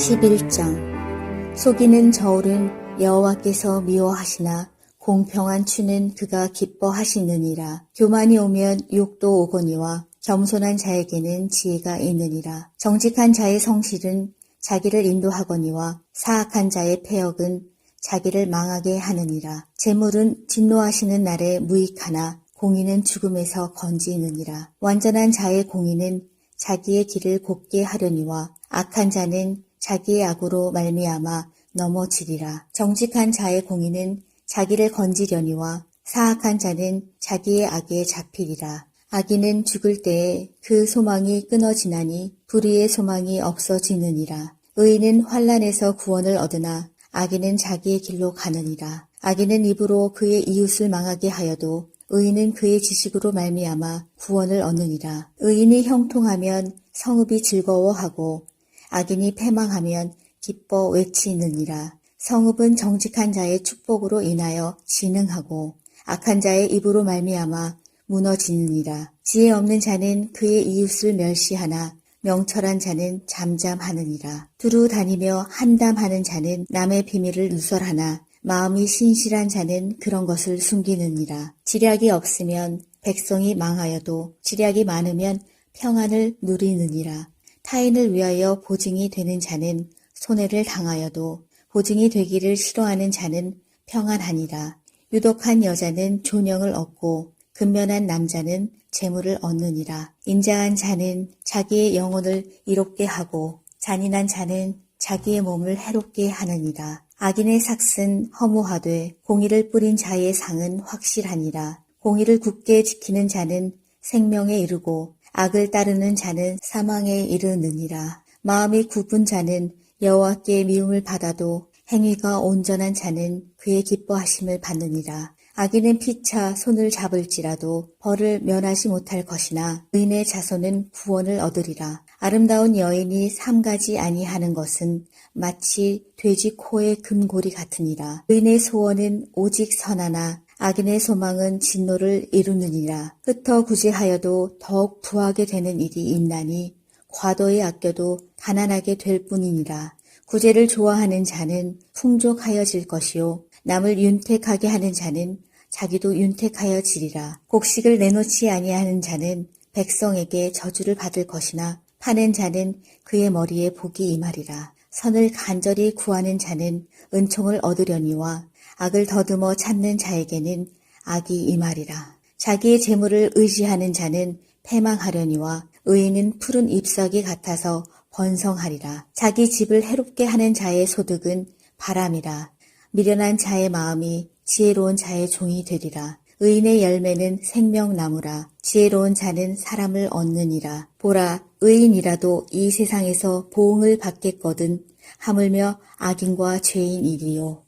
11장 속이는 저울은 여호와께서 미워하시나 공평한 추는 그가 기뻐하시느니라. 교만이 오면 욕도 오거니와 겸손한 자에게는 지혜가 있느니라. 정직한 자의 성실은 자기를 인도하거니와 사악한 자의 패역은 자기를 망하게 하느니라. 재물은 진노하시는 날에 무익하나 공의는 죽음에서 건지느니라. 완전한 자의 공의는 자기의 길을 곱게 하려니와 악한 자는 자기의 악으로 말미암아 넘어지리라. 정직한 자의 공의는 자기를 건지려니와 사악한 자는 자기의 악에 잡히리라. 악인은 죽을 때에 그 소망이 끊어지나니 불의의 소망이 없어지느니라. 의인은 환난에서 구원을 얻으나 악인은 자기의 길로 가느니라. 악인은 입으로 그의 이웃을 망하게 하여도 의인은 그의 지식으로 말미암아 구원을 얻느니라. 의인이 형통하면 성읍이 즐거워하고 악인이 패망하면 기뻐 외치느니라. 성읍은 정직한 자의 축복으로 인하여 진흥하고 악한 자의 입으로 말미암아 무너지느니라. 지혜 없는 자는 그의 이웃을 멸시하나 명철한 자는 잠잠하느니라. 두루 다니며 한담하는 자는 남의 비밀을 누설하나 마음이 신실한 자는 그런 것을 숨기느니라. 지략이 없으면 백성이 망하여도 지략이 많으면 평안을 누리느니라. 타인을 위하여 보증이 되는 자는 손해를 당하여도 보증이 되기를 싫어하는 자는 평안하니라. 유독한 여자는 존영을 얻고 근면한 남자는 재물을 얻느니라. 인자한 자는 자기의 영혼을 이롭게 하고 잔인한 자는 자기의 몸을 해롭게 하느니라. 악인의 삭은 허무하되 공의를 뿌린 자의 상은 확실하니라. 공의를 굳게 지키는 자는 생명에 이르고 악을 따르는 자는 사망에 이르느니라. 마음이 굽은 자는 여호와께 미움을 받아도 행위가 온전한 자는 그의 기뻐하심을 받느니라. 악인은 피차 손을 잡을지라도 벌을 면하지 못할 것이나 의인의 자손은 구원을 얻으리라. 아름다운 여인이 삼가지 아니하는 것은 마치 돼지 코의 금고리 같으니라. 의인의 소원은 오직 선하나 악인의 소망은 진노를 이루느니라. 흩어 구제하여도 더욱 부하게 되는 일이 있나니 과도히 아껴도 가난하게 될 뿐이니라. 구제를 좋아하는 자는 풍족하여질 것이요 남을 윤택하게 하는 자는 자기도 윤택하여지리라. 곡식을 내놓지 아니하는 자는 백성에게 저주를 받을 것이나 파는 자는 그의 머리에 복이 임하리라. 선을 간절히 구하는 자는 은총을 얻으려니와 악을 더듬어 찾는 자에게는 악이 임하리라. 자기의 재물을 의지하는 자는 패망하려니와 의인은 푸른 잎사귀 같아서 번성하리라. 자기 집을 해롭게 하는 자의 소득은 바람이라. 미련한 자의 마음이 지혜로운 자의 종이 되리라. 의인의 열매는 생명나무라. 지혜로운 자는 사람을 얻느니라. 보라, 의인이라도 이 세상에서 보응을 받겠거든 하물며 악인과 죄인이리요.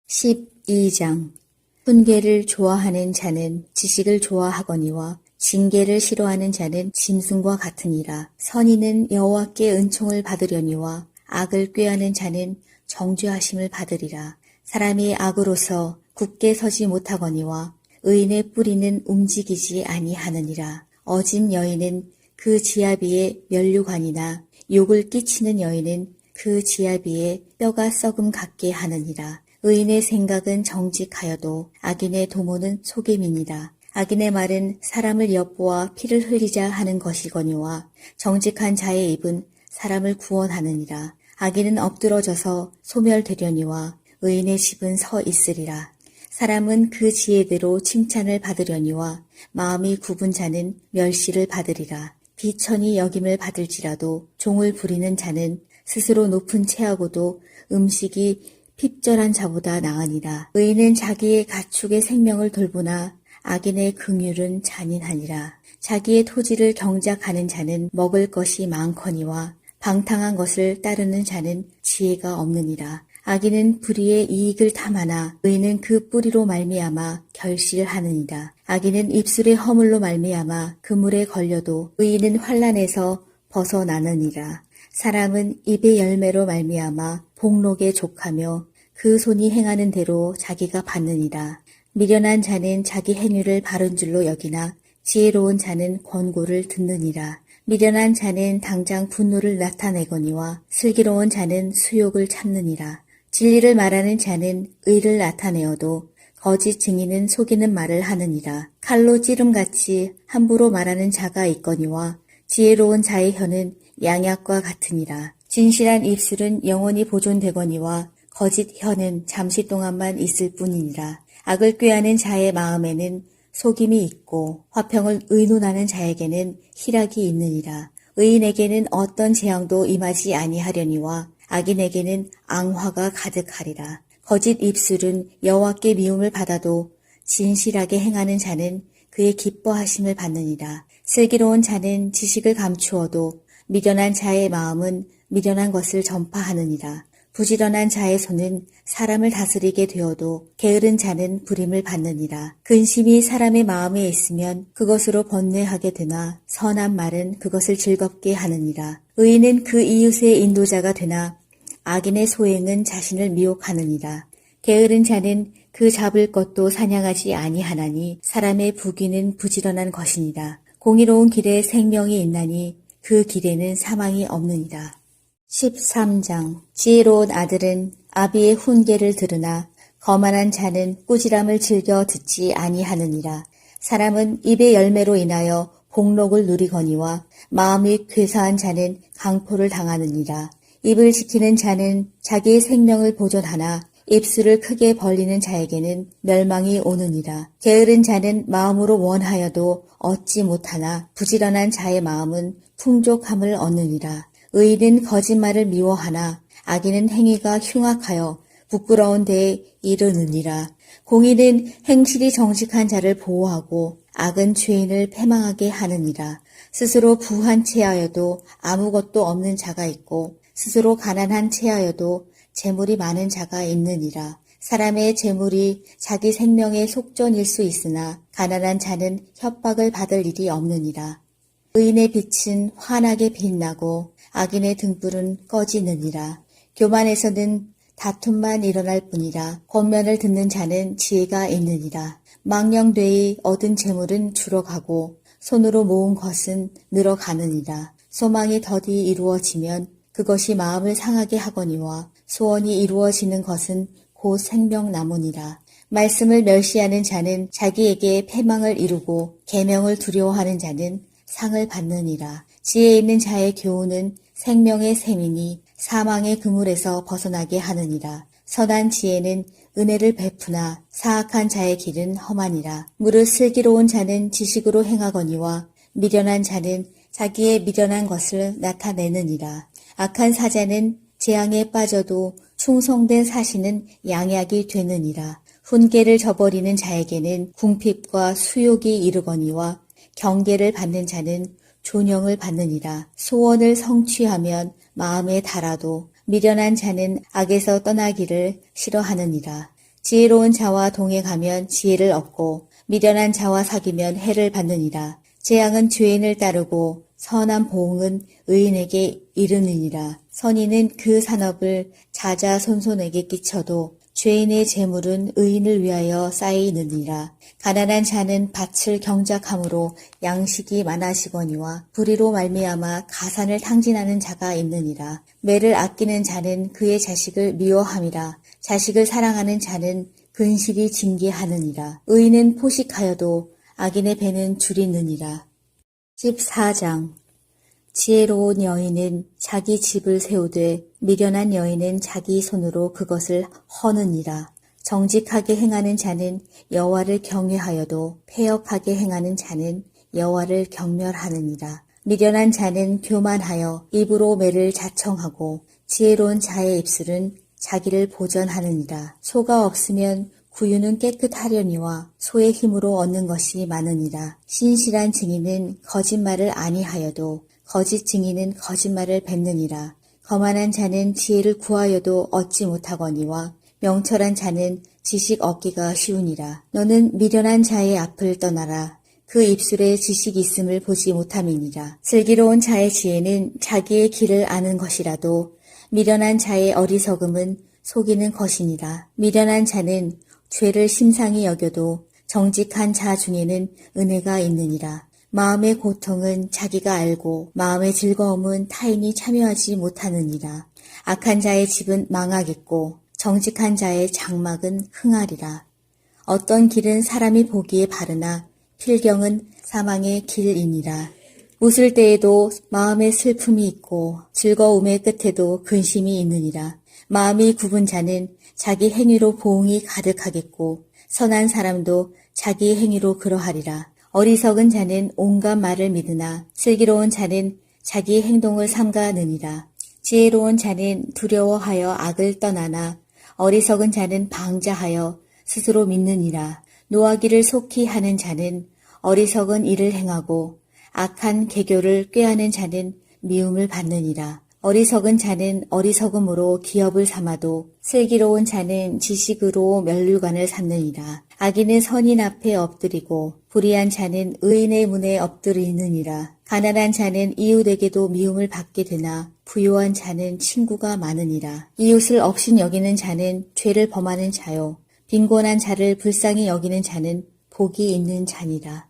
12장 훈계를 좋아하는 자는 지식을 좋아하거니와 징계를 싫어하는 자는 짐승과 같으니라. 선인은 여호와께 은총을 받으려니와 악을 꾀하는 자는 정죄하심을 받으리라. 사람이 악으로서 굳게 서지 못하거니와 의인의 뿌리는 움직이지 아니하느니라. 어진 여인은 그 지아비의 면류관이나 욕을 끼치는 여인은 그 지아비의 뼈가 썩음 같게 하느니라. 의인의 생각은 정직하여도 악인의 도모는 속임이니라. 악인의 말은 사람을 엿보아 피를 흘리자 하는 것이거니와 정직한 자의 입은 사람을 구원하느니라. 악인은 엎드러져서 소멸되려니와 의인의 집은 서 있으리라. 사람은 그 지혜대로 칭찬을 받으려니와 마음이 굽은 자는 멸시를 받으리라. 비천히 여김을 받을지라도 종을 부리는 자는 스스로 높은 채하고도 음식이 핍절한 자보다 나으니라. 의인은 자기의 가축의 생명을 돌보나 악인의 긍휼은 잔인하니라. 자기의 토지를 경작하는 자는 먹을 것이 많거니와 방탕한 것을 따르는 자는 지혜가 없느니라. 악인은 불의의 이익을 탐하나 의인은 그 뿌리로 말미암아 결실하느니라. 악인은 입술의 허물로 말미암아 그물에 걸려도 의인은 환난에서 벗어나느니라. 사람은 입의 열매로 말미암아 복록에 족하며 그 손이 행하는 대로 자기가 받느니라. 미련한 자는 자기 행위를 바른 줄로 여기나 지혜로운 자는 권고를 듣느니라. 미련한 자는 당장 분노를 나타내거니와 슬기로운 자는 수욕을 참느니라. 진리를 말하는 자는 의를 나타내어도 거짓 증인은 속이는 말을 하느니라. 칼로 찌름같이 함부로 말하는 자가 있거니와 지혜로운 자의 혀는 양약과 같으니라. 진실한 입술은 영원히 보존되거니와 거짓 혀는 잠시 동안만 있을 뿐이니라. 악을 꾀하는 자의 마음에는 속임이 있고 화평을 의논하는 자에게는 희락이 있느니라. 의인에게는 어떤 재앙도 임하지 아니하려니와 악인에게는 앙화가 가득하리라. 거짓 입술은 여호와께 미움을 받아도 진실하게 행하는 자는 그의 기뻐하심을 받느니라. 슬기로운 자는 지식을 감추어도 미련한 자의 마음은 미련한 것을 전파하느니라. 부지런한 자의 손은 사람을 다스리게 되어도 게으른 자는 부림을 받느니라. 근심이 사람의 마음에 있으면 그것으로 번뇌하게 되나 선한 말은 그것을 즐겁게 하느니라. 의인은 그 이웃의 인도자가 되나 악인의 소행은 자신을 미혹하느니라. 게으른 자는 그 잡을 것도 사냥하지 아니하나니 사람의 부귀는 부지런한 것이니라. 공의로운 길에 생명이 있나니 그 길에는 사망이 없느니라. 13장. 지혜로운 아들은 아비의 훈계를 들으나 거만한 자는 꾸지람을 즐겨 듣지 아니하느니라. 사람은 입의 열매로 인하여 복록을 누리거니와 마음이 괴사한 자는 강포를 당하느니라. 입을 지키는 자는 자기의 생명을 보존하나 입술을 크게 벌리는 자에게는 멸망이 오느니라. 게으른 자는 마음으로 원하여도 얻지 못하나 부지런한 자의 마음은 풍족함을 얻느니라. 의인은 거짓말을 미워하나 악인은 행위가 흉악하여 부끄러운 데에 이르느니라. 공의는 행실이 정직한 자를 보호하고 악은 죄인을 패망하게 하느니라. 스스로 부한 체하여도 아무것도 없는 자가 있고 스스로 가난한 체하여도 재물이 많은 자가 있느니라. 사람의 재물이 자기 생명의 속전일 수 있으나 가난한 자는 협박을 받을 일이 없느니라. 의인의 빛은 환하게 빛나고 악인의 등불은 꺼지느니라. 교만에서는 다툼만 일어날 뿐이라. 권면을 듣는 자는 지혜가 있느니라. 망령되이 얻은 재물은 줄어가고 손으로 모은 것은 늘어가느니라. 소망이 더디 이루어지면 그것이 마음을 상하게 하거니와 소원이 이루어지는 것은 곧 생명나무니라. 말씀을 멸시하는 자는 자기에게 패망을 이루고 계명을 두려워하는 자는 상을 받느니라. 지혜 있는 자의 교훈은 생명의 샘이니 사망의 그물에서 벗어나게 하느니라. 선한 지혜는 은혜를 베푸나 사악한 자의 길은 험하니라. 무릇 슬기로운 자는 지식으로 행하거니와 미련한 자는 자기의 미련한 것을 나타내느니라. 악한 사자는 재앙에 빠져도 충성된 사신은 양약이 되느니라. 훈계를 저버리는 자에게는 궁핍과 수욕이 이르거니와 경계를 받는 자는 존영을 받느니라. 소원을 성취하면 마음에 달아도 미련한 자는 악에서 떠나기를 싫어하느니라. 지혜로운 자와 동행하면 지혜를 얻고 미련한 자와 사귀면 해를 받느니라. 재앙은 죄인을 따르고 선한 보응은 의인에게 이르느니라. 선인은 그 산업을 자자손손에게 끼쳐도 죄인의 재물은 의인을 위하여 쌓이느니라. 가난한 자는 밭을 경작함으로 양식이 많아지거니와 불의로 말미암아 가산을 탕진하는 자가 있느니라. 매를 아끼는 자는 그의 자식을 미워함이라. 자식을 사랑하는 자는 근실이 징계하느니라. 의인은 포식하여도 악인의 배는 줄이느니라. 14장. 지혜로운 여인은 자기 집을 세우되 미련한 여인은 자기 손으로 그것을 허느니라. 정직하게 행하는 자는 여호와를 경외하여도 패역하게 행하는 자는 여호와를 경멸하느니라. 미련한 자는 교만하여 입으로 매를 자청하고 지혜로운 자의 입술은 자기를 보전하느니라. 소가 없으면 구유는 깨끗하려니와 소의 힘으로 얻는 것이 많으니라. 신실한 증인은 거짓말을 아니하여도 거짓 증인은 거짓말을 뱉느니라. 거만한 자는 지혜를 구하여도 얻지 못하거니와 명철한 자는 지식 얻기가 쉬우니라. 너는 미련한 자의 앞을 떠나라. 그 입술에 지식 있음을 보지 못함이니라. 슬기로운 자의 지혜는 자기의 길을 아는 것이라도 미련한 자의 어리석음은 속이는 것이니라. 미련한 자는 죄를 심상히 여겨도 정직한 자 중에는 은혜가 있느니라. 마음의 고통은 자기가 알고 마음의 즐거움은 타인이 참여하지 못하느니라. 악한 자의 집은 망하겠고 정직한 자의 장막은 흥하리라. 어떤 길은 사람이 보기에 바르나 필경은 사망의 길이니라. 웃을 때에도 마음에 슬픔이 있고 즐거움의 끝에도 근심이 있느니라. 마음이 굽은 자는 자기 행위로 보응이 가득하겠고 선한 사람도 자기 행위로 그러하리라. 어리석은 자는 온갖 말을 믿으나 슬기로운 자는 자기 행동을 삼가느니라. 지혜로운 자는 두려워하여 악을 떠나나 어리석은 자는 방자하여 스스로 믿느니라. 노하기를 속히 하는 자는 어리석은 일을 행하고 악한 계교를 꾀하는 자는 미움을 받느니라. 어리석은 자는 어리석음으로 기업을 삼아도 슬기로운 자는 지식으로 면류관을 삼느니라. 악인은 선인 앞에 엎드리고 불의한 자는 의인의 문에 엎드리느니라. 가난한 자는 이웃에게도 미움을 받게 되나 부유한 자는 친구가 많으니라. 이웃을 억신 여기는 자는 죄를 범하는 자요. 빈곤한 자를 불쌍히 여기는 자는 복이 있는 자니라.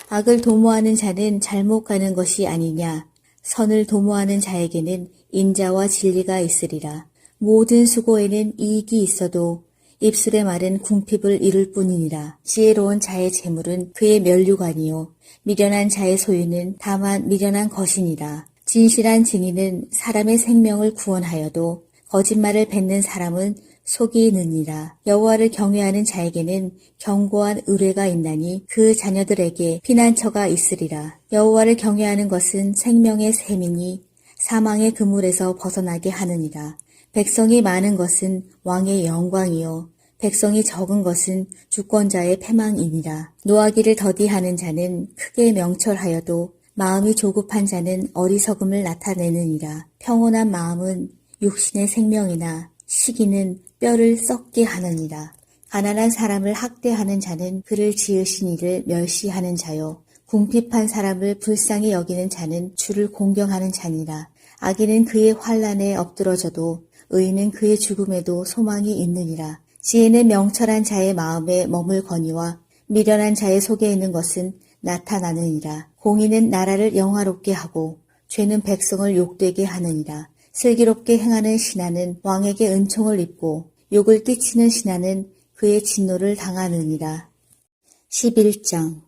악을 도모하는 자는 잘못 가는 것이 아니냐. 선을 도모하는 자에게는 인자와 진리가 있으리라. 모든 수고에는 이익이 있어도 입술의 말은 궁핍을 이룰 뿐이니라. 지혜로운 자의 재물은 그의 면류관이요 미련한 자의 소유는 다만 미련한 것이니라. 진실한 증인은 사람의 생명을 구원하여도 거짓말을 뱉는 사람은 속이 느니라. 여호와를 경외하는 자에게는 견고한 의뢰가 있나니 그 자녀들에게 피난처가 있으리라. 여호와를 경외하는 것은 생명의 샘이니 사망의 그물에서 벗어나게 하느니라. 백성이 많은 것은 왕의 영광이요 백성이 적은 것은 주권자의 패망이니라. 노하기를 더디하는 자는 크게 명철하여도 마음이 조급한 자는 어리석음을 나타내느니라. 평온한 마음은 육신의 생명이나 시기는 뼈를 썩게 하느니라. 가난한 사람을 학대하는 자는 그를 지으신 이를 멸시하는 자요. 궁핍한 사람을 불쌍히 여기는 자는 주를 공경하는 자니라. 악인은 그의 환난에 엎드러져도 의인은 그의 죽음에도 소망이 있느니라. 지혜는 명철한 자의 마음에 머물거니와 미련한 자의 속에 있는 것은 나타나느니라. 공의는 나라를 영화롭게 하고 죄는 백성을 욕되게 하느니라. 슬기롭게 행하는 신하는 왕에게 은총을 입고 욕을 끼치는 신하는 그의 진노를 당하느니라. 11장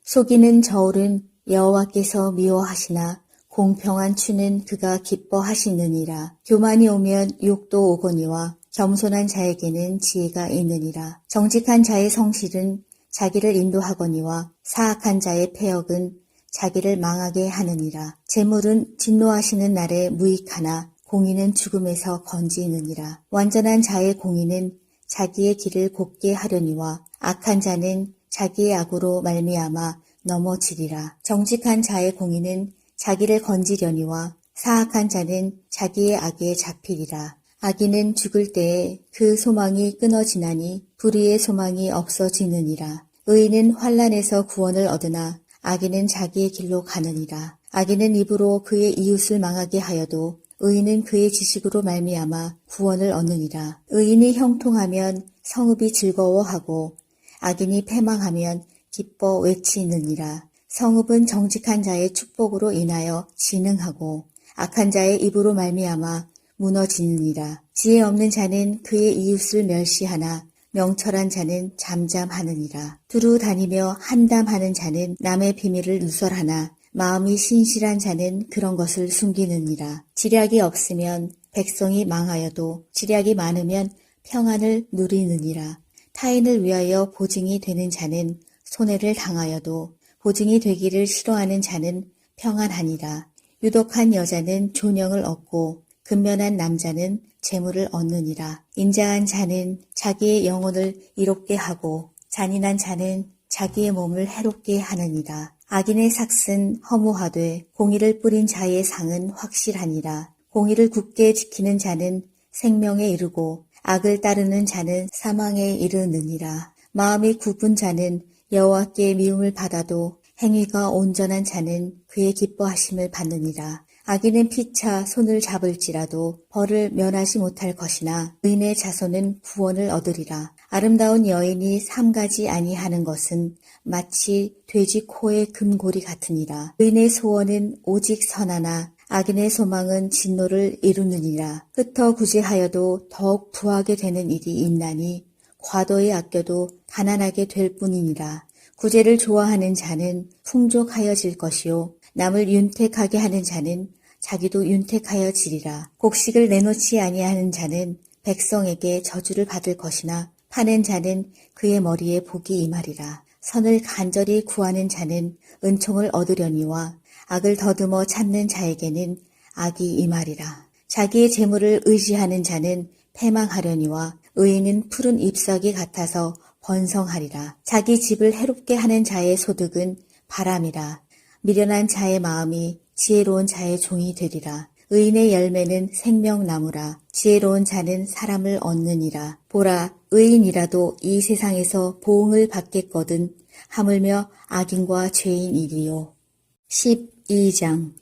속이는 저울은 여호와께서 미워하시나 공평한 추는 그가 기뻐하시느니라. 교만이 오면 욕도 오거니와 겸손한 자에게는 지혜가 있느니라. 정직한 자의 성실은 자기를 인도하거니와 사악한 자의 패역은 자기를 망하게 하느니라. 재물은 진노하시는 날에 무익하나 공의는 죽음에서 건지느니라. 완전한 자의 공의는 자기의 길을 곱게 하려니와 악한 자는 자기의 악으로 말미암아 넘어지리라. 정직한 자의 공의는 자기를 건지려니와 사악한 자는 자기의 악에 잡히리라. 악인은 죽을 때에 그 소망이 끊어지나니 불의의 소망이 없어지느니라. 의인은 환난에서 구원을 얻으나 악인은 자기의 길로 가느니라. 악인은 입으로 그의 이웃을 망하게 하여도 의인은 그의 지식으로 말미암아 구원을 얻느니라. 의인이 형통하면 성읍이 즐거워하고 악인이 패망하면 기뻐 외치느니라. 성읍은 정직한 자의 축복으로 인하여 진흥하고 악한 자의 입으로 말미암아 무너지느니라. 지혜 없는 자는 그의 이웃을 멸시하나 명철한 자는 잠잠하느니라. 두루 다니며 한담하는 자는 남의 비밀을 누설하나 마음이 신실한 자는 그런 것을 숨기느니라. 지략이 없으면 백성이 망하여도 지략이 많으면 평안을 누리느니라. 타인을 위하여 보증이 되는 자는 손해를 당하여도 보증이 되기를 싫어하는 자는 평안하니라. 유독한 여자는 존영을 얻고 근면한 남자는 재물을 얻느니라. 인자한 자는 자기의 영혼을 이롭게 하고 잔인한 자는 자기의 몸을 해롭게 하느니라. 악인의 삭은 허무하되 공의를 뿌린 자의 상은 확실하니라. 공의를 굳게 지키는 자는 생명에 이르고 악을 따르는 자는 사망에 이르느니라. 마음이 굽은 자는 여호와께 미움을 받아도 행위가 온전한 자는 그의 기뻐하심을 받느니라. 악인은 피차 손을 잡을지라도 벌을 면하지 못할 것이나 의인의 자손은 구원을 얻으리라. 아름다운 여인이 삼가지 아니하는 것은 마치 돼지 코의 금고리 같으니라. 의인의 소원은 오직 선하나 악인의 소망은 진노를 이루느니라. 흩어 구제하여도 더욱 부하게 되는 일이 있나니 과도히 아껴도 가난하게 될 뿐이니라. 구제를 좋아하는 자는 풍족하여질 것이요 남을 윤택하게 하는 자는 자기도 윤택하여지리라. 곡식을 내놓지 아니하는 자는 백성에게 저주를 받을 것이나 파는 자는 그의 머리에 복이 임하리라. 선을 간절히 구하는 자는 은총을 얻으려니와 악을 더듬어 찾는 자에게는 악이 임하리라. 자기의 재물을 의지하는 자는 패망하려니와 의인은 푸른 잎사귀 같아서 번성하리라. 자기 집을 해롭게 하는 자의 소득은 바람이라. 미련한 자의 마음이 지혜로운 자의 종이 되리라. 의인의 열매는 생명나무라. 지혜로운 자는 사람을 얻느니라. 보라, 의인이라도 이 세상에서 보응을 받겠거든 하물며 악인과 죄인이리요. 12장.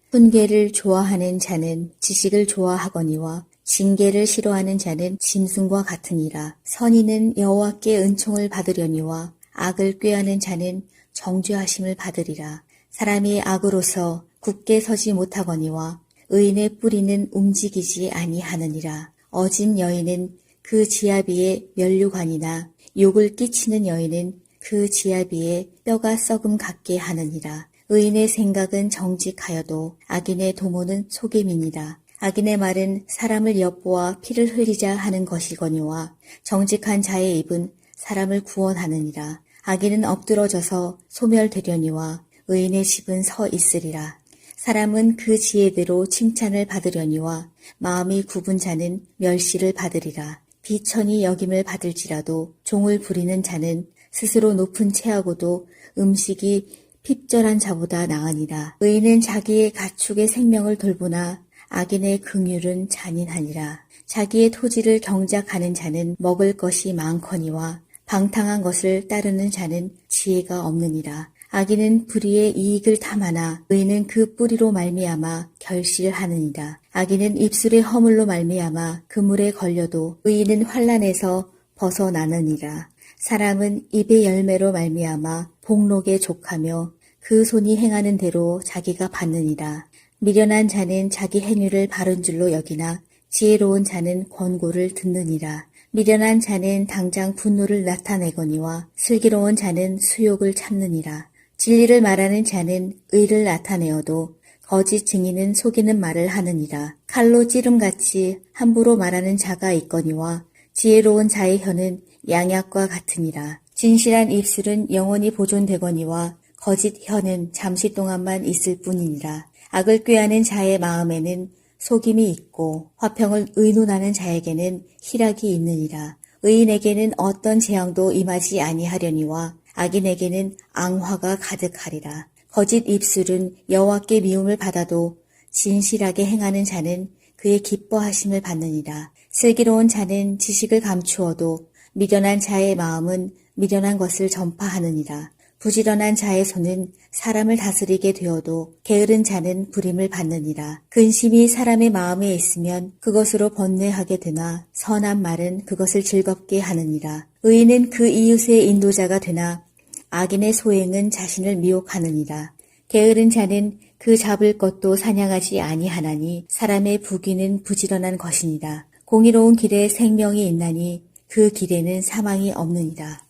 훈계를 좋아하는 자는 지식을 좋아하거니와 징계를 싫어하는 자는 짐승과 같으니라. 선인은 여호와께 은총을 받으려니와 악을 꾀하는 자는 정죄하심을 받으리라. 사람이 악으로서 굳게 서지 못하거니와 의인의 뿌리는 움직이지 아니하느니라. 어진 여인은 그 지아비의 면류관이나 욕을 끼치는 여인은 그 지아비의 뼈가 썩음 같게 하느니라. 의인의 생각은 정직하여도 악인의 도모는 속임이니라. 악인의 말은 사람을 엿보아 피를 흘리자 하는 것이거니와 정직한 자의 입은 사람을 구원하느니라. 악인은 엎드러져서 소멸되려니와 의인의 집은 서 있으리라. 사람은 그 지혜대로 칭찬을 받으려니와 마음이 굽은 자는 멸시를 받으리라. 비천히 여김을 받을지라도 종을 부리는 자는 스스로 높은 채하고도 음식이 핍절한 자보다 나으니라. 의인은 자기의 가축의 생명을 돌보나 악인의 긍휼은 잔인하니라. 자기의 토지를 경작하는 자는 먹을 것이 많거니와 방탕한 것을 따르는 자는 지혜가 없느니라. 악인은 불의의 이익을 탐하나 의인은 그 뿌리로 말미암아 결실하느니라. 악인은 입술의 허물로 말미암아 그물에 걸려도 의인은 환난에서 벗어나느니라. 사람은 입의 열매로 말미암아 복록에 족하며 그 손이 행하는 대로 자기가 받느니라. 미련한 자는 자기 행위를 바른 줄로 여기나 지혜로운 자는 권고를 듣느니라. 미련한 자는 당장 분노를 나타내거니와 슬기로운 자는 수욕을 참느니라. 진리를 말하는 자는 의를 나타내어도 거짓 증인은 속이는 말을 하느니라. 칼로 찌름같이 함부로 말하는 자가 있거니와 지혜로운 자의 혀는 양약과 같으니라. 진실한 입술은 영원히 보존되거니와 거짓 혀는 잠시 동안만 있을 뿐이니라. 악을 꾀하는 자의 마음에는 속임이 있고 화평을 의논하는 자에게는 희락이 있느니라. 의인에게는 어떤 재앙도 임하지 아니하려니와 악인에게는 앙화가 가득하리라. 거짓 입술은 여호와께 미움을 받아도 진실하게 행하는 자는 그의 기뻐하심을 받느니라. 슬기로운 자는 지식을 감추어도 미련한 자의 마음은 미련한 것을 전파하느니라. 부지런한 자의 손은 사람을 다스리게 되어도 게으른 자는 부림을 받느니라. 근심이 사람의 마음에 있으면 그것으로 번뇌하게 되나 선한 말은 그것을 즐겁게 하느니라. 의인은 그 이웃의 인도자가 되나 악인의 소행은 자신을 미혹하느니라. 게으른 자는 그 잡을 것도 사냥하지 아니하나니 사람의 부귀는 부지런한 것이니라. 공의로운 길에 생명이 있나니 그 길에는 사망이 없느니라.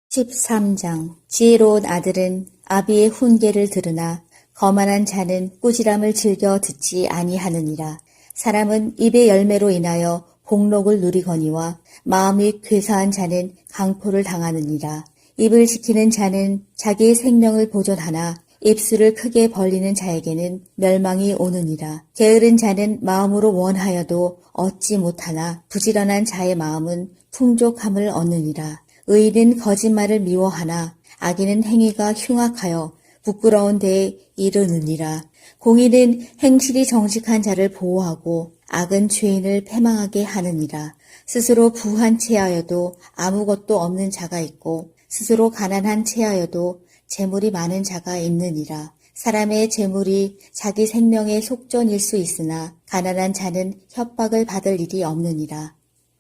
13장. 지혜로운 아들은 아비의 훈계를 들으나 거만한 자는 꾸지람을 즐겨 듣지 아니하느니라. 사람은 입의 열매로 인하여 복록을 누리거니와 마음이 괴사한 자는 강포를 당하느니라. 입을 지키는 자는 자기의 생명을 보존하나 입술을 크게 벌리는 자에게는 멸망이 오느니라. 게으른 자는 마음으로 원하여도 얻지 못하나 부지런한 자의 마음은 풍족함을 얻느니라. 의인은 거짓말을 미워하나 악인은 행위가 흉악하여 부끄러운 데에 이르느니라. 공의는 행실이 정직한 자를 보호하고 악은 죄인을 패망하게 하느니라. 스스로 부한 채하여도 아무것도 없는 자가 있고 스스로 가난한 채하여도 재물이 많은 자가 있느니라. 사람의 재물이 자기 생명의 속전일 수 있으나 가난한 자는 협박을 받을 일이 없느니라.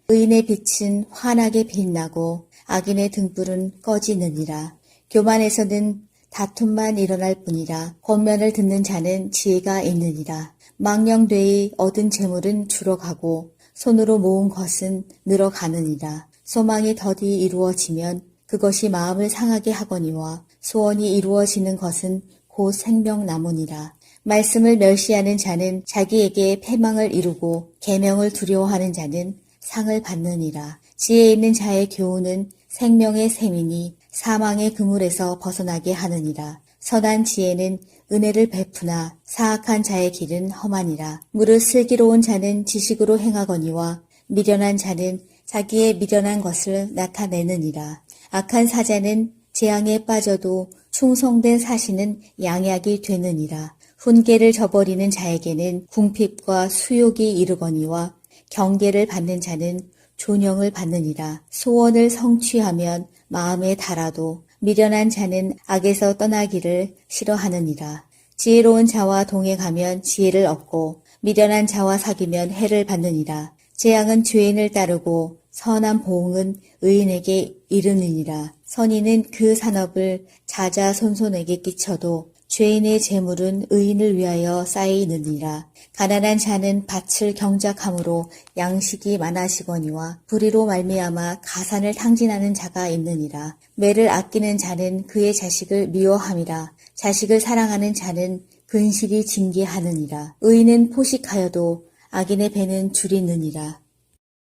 의인의 빛은 환하게 빛나고 악인의 등불은 꺼지느니라. 교만에서는 다툼만 일어날 뿐이라 권면을 듣는 자는 지혜가 있느니라. 망령되이 얻은 재물은 줄어가고 손으로 모은 것은 늘어가느니라. 소망이 더디 이루어지면 그것이 마음을 상하게 하거니와 소원이 이루어지는 것은 곧 생명나무니라. 말씀을 멸시하는 자는 자기에게 패망을 이루고 계명을 두려워하는 자는 상을 받느니라. 지혜 있는 자의 교훈은 생명의 샘이니 사망의 그물에서 벗어나게 하느니라. 선한 지혜는 은혜를 베푸나 사악한 자의 길은 험하니라. 무릇 슬기로운 자는 지식으로 행하거니와 미련한 자는 자기의 미련한 것을 나타내느니라. 악한 사자는 재앙에 빠져도 충성된 사신은 양약이 되느니라. 훈계를 저버리는 자에게는 궁핍과 수욕이 이르거니와 경계를 받는 자는 존영을 받느니라. 소원을 성취하면 마음에 달아도 미련한 자는 악에서 떠나기를 싫어하느니라. 지혜로운 자와 동행하면 지혜를 얻고 미련한 자와 사귀면 해를 받느니라. 재앙은 죄인을 따르고 선한 보응은 의인에게 이르느니라. 선인은 그 산업을 자자손손에게 끼쳐도 죄인의 재물은 의인을 위하여 쌓이느니라. 가난한 자는 밭을 경작함으로 양식이 많아지거니와 불의로 말미암아 가산을 탕진하는 자가 있느니라. 매를 아끼는 자는 그의 자식을 미워함이라. 자식을 사랑하는 자는 근실이 징계하느니라. 의인은 포식하여도 악인의 배는 줄이느니라.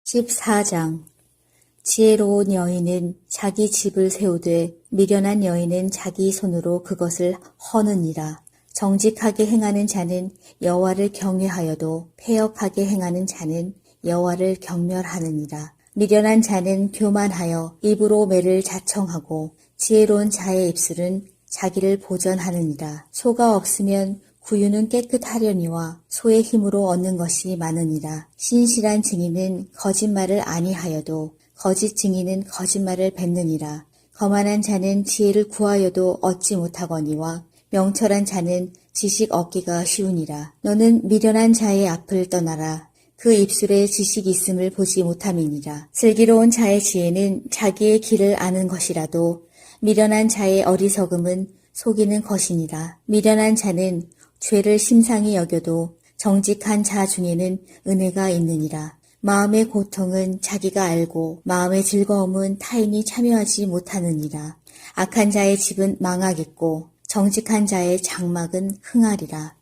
14장. 지혜로운 여인은 자기 집을 세우되 미련한 여인은 자기 손으로 그것을 허느니라. 정직하게 행하는 자는 여호와를 경외하여도 패역하게 행하는 자는 여호와를 경멸하느니라. 미련한 자는 교만하여 입으로 매를 자청하고 지혜로운 자의 입술은 자기를 보전하느니라. 소가 없으면 구유는 깨끗하려니와 소의 힘으로 얻는 것이 많으니라. 신실한 증인은 거짓말을 아니하여도 거짓 증인은 거짓말을 뱉느니라. 거만한 자는 지혜를 구하여도 얻지 못하거니와 명철한 자는 지식 얻기가 쉬우니라. 너는 미련한 자의 앞을 떠나라. 그 입술에 지식이 있음을 보지 못함이니라. 슬기로운 자의 지혜는 자기의 길을 아는 것이라도 미련한 자의 어리석음은 속이는 것이니라. 미련한 자는 죄를 심상히 여겨도 정직한 자 중에는 은혜가 있느니라. 마음의 고통은 자기가 알고 마음의 즐거움은 타인이 참여하지 못하느니라. 악한 자의 집은 망하겠고 정직한 자의 장막은 흥하리라.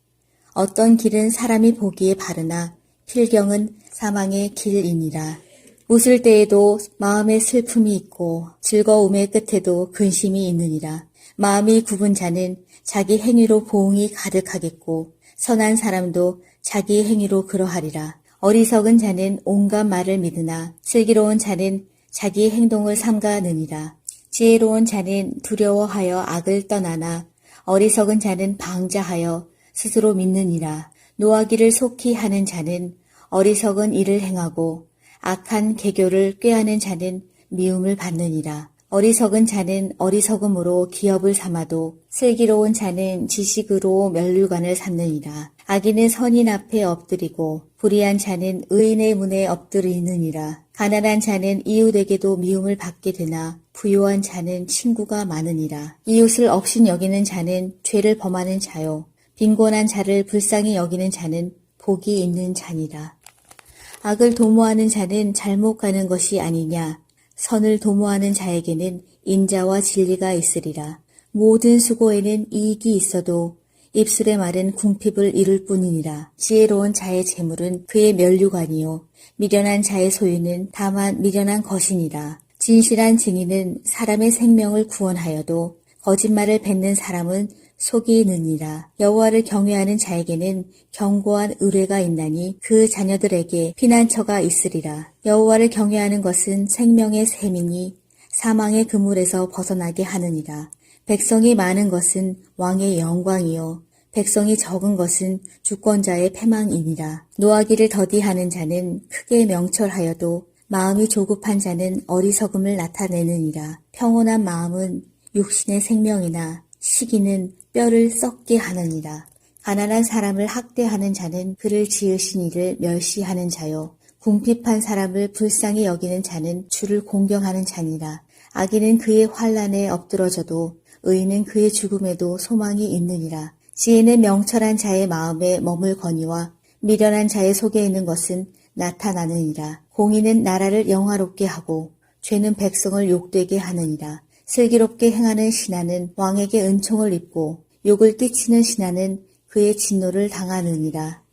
어떤 길은 사람이 보기에 바르나 필경은 사망의 길이니라. 웃을 때에도 마음에 슬픔이 있고 즐거움의 끝에도 근심이 있느니라. 마음이 굽은 자는 자기 행위로 보응이 가득하겠고 선한 사람도 자기 행위로 그러하리라. 어리석은 자는 온갖 말을 믿으나 슬기로운 자는 자기 행동을 삼가느니라. 지혜로운 자는 두려워하여 악을 떠나나 어리석은 자는 방자하여 스스로 믿느니라. 노하기를 속히 하는 자는 어리석은 일을 행하고 악한 계교를 꾀하는 자는 미움을 받느니라. 어리석은 자는 어리석음으로 기업을 삼아도 슬기로운 자는 지식으로 면류관을 삼느니라. 악인은 선인 앞에 엎드리고 불의한 자는 의인의 문에 엎드리느니라. 가난한 자는 이웃에게도 미움을 받게 되나 부유한 자는 친구가 많으니라. 이웃을 업신 여기는 자는 죄를 범하는 자요. 빈곤한 자를 불쌍히 여기는 자는 복이 있는 자니라. 악을 도모하는 자는 잘못 가는 것이 아니냐. 선을 도모하는 자에게는 인자와 진리가 있으리라. 모든 수고에는 이익이 있어도 입술의 말은 궁핍을 이룰 뿐이니라. 지혜로운 자의 재물은 그의 면류관이요 미련한 자의 소유는 다만 미련한 것이니라. 진실한 증인은 사람의 생명을 구원하여도 거짓말을 뱉는 사람은 속이 느니라. 여호와를 경외하는 자에게는 견고한 의뢰가 있나니 그 자녀들에게 피난처가 있으리라. 여호와를 경외하는 것은 생명의 샘이니 사망의 그물에서 벗어나게 하느니라. 백성이 많은 것은 왕의 영광이요 백성이 적은 것은 주권자의 패망이니라. 노하기를 더디하는 자는 크게 명철하여도 마음이 조급한 자는 어리석음을 나타내느니라. 평온한 마음은 육신의 생명이나 시기는 뼈를 썩게 하느니라. 가난한 사람을 학대하는 자는 그를 지으신 이를 멸시하는 자요. 궁핍한 사람을 불쌍히 여기는 자는 주를 공경하는 자니라. 악인은 그의 환난에 엎드러져도 의인은 그의 죽음에도 소망이 있느니라. 지혜는 명철한 자의 마음에 머물거니와 미련한 자의 속에 있는 것은 나타나느니라. 공의는 나라를 영화롭게 하고 죄는 백성을 욕되게 하느니라. 슬기롭게 행하는 신하는 왕에게 은총을 입고 욕을 끼치는 신하는 그의 진노를 당하느니라.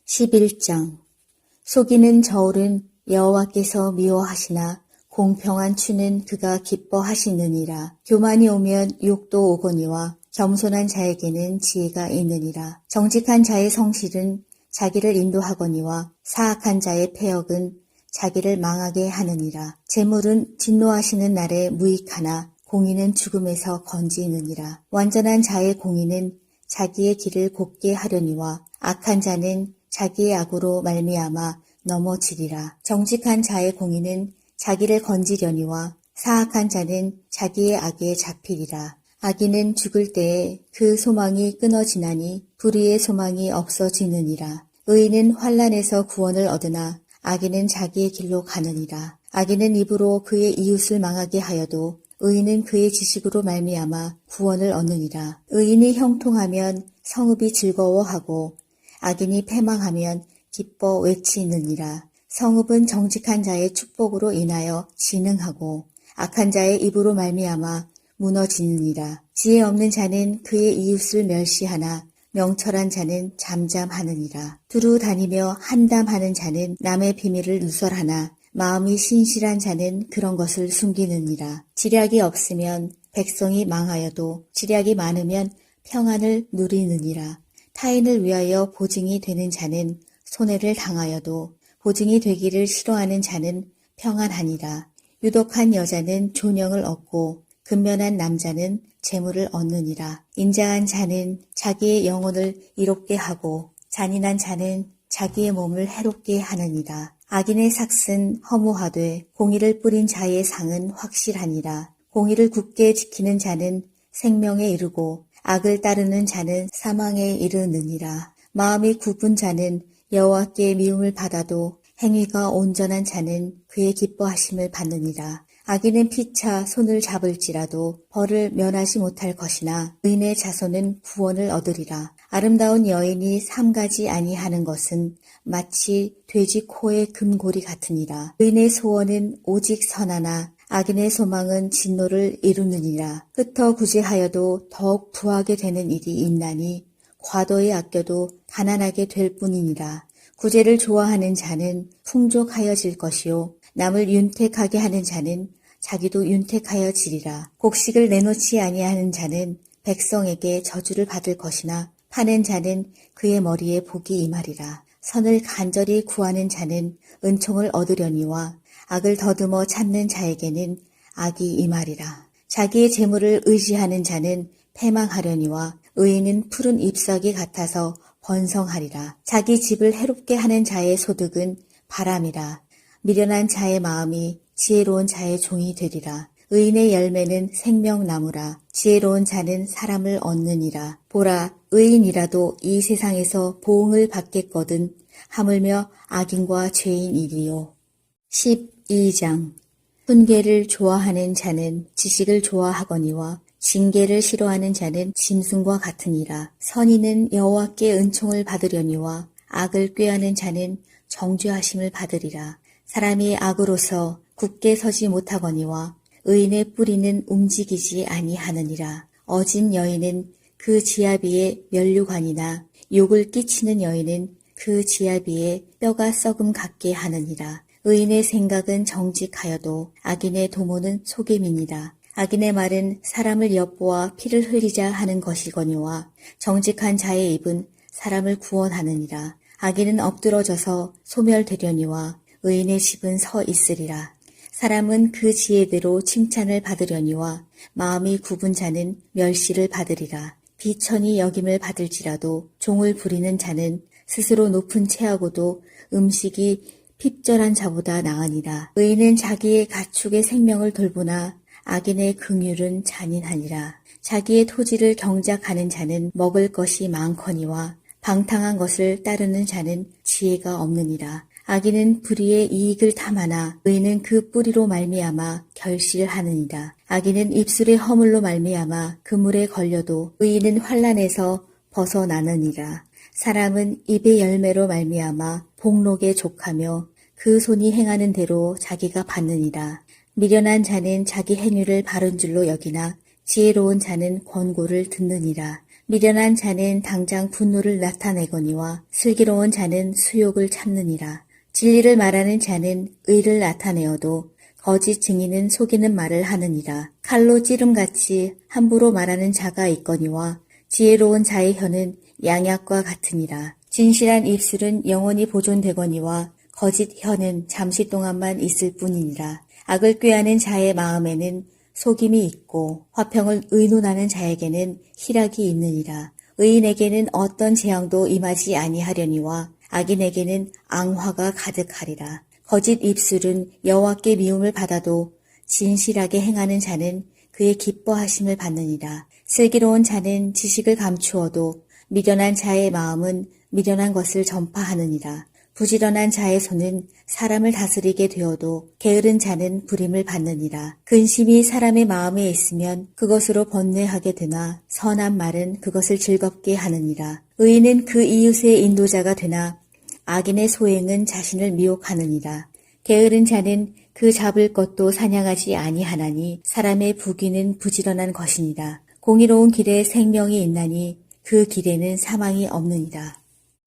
11장. 속이는 저울은 여호와께서 미워하시나 공평한 추는 그가 기뻐하시느니라. 교만이 오면 욕도 오거니와 겸손한 자에게는 지혜가 있느니라. 정직한 자의 성실은 자기를 인도하거니와 사악한 자의 패역은 자기를 망하게 하느니라. 재물은 진노하시는 날에 무익하나 공의는 죽음에서 건지느니라. 완전한 자의 공의는 자기의 길을 곱게 하려니와 악한 자는 자기의 악으로 말미암아 넘어지리라. 정직한 자의 공의는 자기를 건지려니와 사악한 자는 자기의 악에 잡히리라. 악인은 죽을 때에 그 소망이 끊어지나니 불의의 소망이 없어지느니라. 의인은 환난에서 구원을 얻으나 악인은 자기의 길로 가느니라. 악인은 입으로 그의 이웃을 망하게 하여도 의인은 그의 지식으로 말미암아 구원을 얻느니라. 의인이 형통하면 성읍이 즐거워하고 악인이 패망하면 기뻐 외치느니라. 성읍은 정직한 자의 축복으로 인하여 진흥하고 악한 자의 입으로 말미암아 무너지느니라. 지혜 없는 자는 그의 이웃을 멸시하나 명철한 자는 잠잠하느니라. 두루 다니며 한담하는 자는 남의 비밀을 누설하나 마음이 신실한 자는 그런 것을 숨기느니라. 지략이 없으면 백성이 망하여도 지략이 많으면 평안을 누리느니라. 타인을 위하여 보증이 되는 자는 손해를 당하여도 보증이 되기를 싫어하는 자는 평안하니라. 유독한 여자는 존영을 얻고 근면한 남자는 재물을 얻느니라. 인자한 자는 자기의 영혼을 이롭게 하고 잔인한 자는 자기의 몸을 해롭게 하느니라. 악인의 삭은 허무하되 공의를 뿌린 자의 상은 확실하니라. 공의를 굳게 지키는 자는 생명에 이르고 악을 따르는 자는 사망에 이르느니라. 마음이 굽은 자는 여호와께 미움을 받아도 행위가 온전한 자는 그의 기뻐하심을 받느니라. 악인은 피차 손을 잡을지라도 벌을 면하지 못할 것이나 의인의 자손은 구원을 얻으리라. 아름다운 여인이 삼가지 아니하는 것은 마치 돼지 코의 금고리 같으니라. 의인의 소원은 오직 선하나 악인의 소망은 진노를 이루느니라. 흩어 구제하여도 더욱 부하게 되는 일이 있나니 과도히 아껴도 가난하게 될 뿐이니라. 구제를 좋아하는 자는 풍족하여질 것이요 남을 윤택하게 하는 자는 자기도 윤택하여지리라. 곡식을 내놓지 아니하는 자는 백성에게 저주를 받을 것이나 파는 자는 그의 머리에 복이 임하리라. 선을 간절히 구하는 자는 은총을 얻으려니와 악을 더듬어 찾는 자에게는 악이 임하리라. 자기의 재물을 의지하는 자는 패망하려니와 의인은 푸른 잎사귀 같아서 번성하리라. 자기 집을 해롭게 하는 자의 소득은 바람이라. 미련한 자의 마음이 지혜로운 자의 종이 되리라. 의인의 열매는 생명나무라. 지혜로운 자는 사람을 얻느니라. 보라, 의인이라도 이 세상에서 보응을 받겠거든 하물며 악인과 죄인이리요. 12장. 훈계를 좋아하는 자는 지식을 좋아하거니와 징계를 싫어하는 자는 짐승과 같으니라. 선인은 여호와께 은총을 받으려니와 악을 꾀하는 자는 정죄하심을 받으리라. 사람이 악으로서 굳게 서지 못하거니와 의인의 뿌리는 움직이지 아니하느니라. 어진 여인은 그 지아비의 면류관이나 욕을 끼치는 여인은 그 지아비의 뼈가 썩음 같게 하느니라. 의인의 생각은 정직하여도 악인의 도모는 속임이니라. 악인의 말은 사람을 엿보아 피를 흘리자 하는 것이거니와 정직한 자의 입은 사람을 구원하느니라. 악인은 엎드러져서 소멸되려니와 의인의 집은 서 있으리라. 사람은 그 지혜대로 칭찬을 받으려니와 마음이 굽은 자는 멸시를 받으리라. 비천히 여김을 받을지라도 종을 부리는 자는 스스로 높은 채하고도 음식이 핍절한 자보다 나으니라. 의인은 자기의 가축의 생명을 돌보나 악인의 긍휼은 잔인하니라. 자기의 토지를 경작하는 자는 먹을 것이 많거니와 방탕한 것을 따르는 자는 지혜가 없느니라. 악인은 불의의 이익을 탐하나 의인은 그 뿌리로 말미암아 결실하느니라. 악인은 입술의 허물로 말미암아 그물에 걸려도 의인은 환난에서 벗어나느니라. 사람은 입의 열매로 말미암아 복록에 족하며 그 손이 행하는 대로 자기가 받느니라. 미련한 자는 자기 행위를 바른 줄로 여기나 지혜로운 자는 권고를 듣느니라. 미련한 자는 당장 분노를 나타내거니와 슬기로운 자는 수욕을 참느니라. 진리를 말하는 자는 의를 나타내어도 거짓 증인은 속이는 말을 하느니라. 칼로 찌름같이 함부로 말하는 자가 있거니와 지혜로운 자의 혀는 양약과 같으니라. 진실한 입술은 영원히 보존되거니와 거짓 혀는 잠시 동안만 있을 뿐이니라. 악을 꾀하는 자의 마음에는 속임이 있고 화평을 의논하는 자에게는 희락이 있느니라. 의인에게는 어떤 재앙도 임하지 아니하려니와 악인에게는 앙화가 가득하리라. 거짓 입술은 여호와께 미움을 받아도 진실하게 행하는 자는 그의 기뻐하심을 받느니라. 슬기로운 자는 지식을 감추어도 미련한 자의 마음은 미련한 것을 전파하느니라. 부지런한 자의 손은 사람을 다스리게 되어도 게으른 자는 부림을 받느니라. 근심이 사람의 마음에 있으면 그것으로 번뇌하게 되나 선한 말은 그것을 즐겁게 하느니라. 의인은 그 이웃의 인도자가 되나 악인의 소행은 자신을 미혹하느니라. 게으른 자는 그 잡을 것도 사냥하지 아니하나니 사람의 부귀는 부지런한 것이니라. 공의로운 길에 생명이 있나니 그 길에는 사망이 없느니라.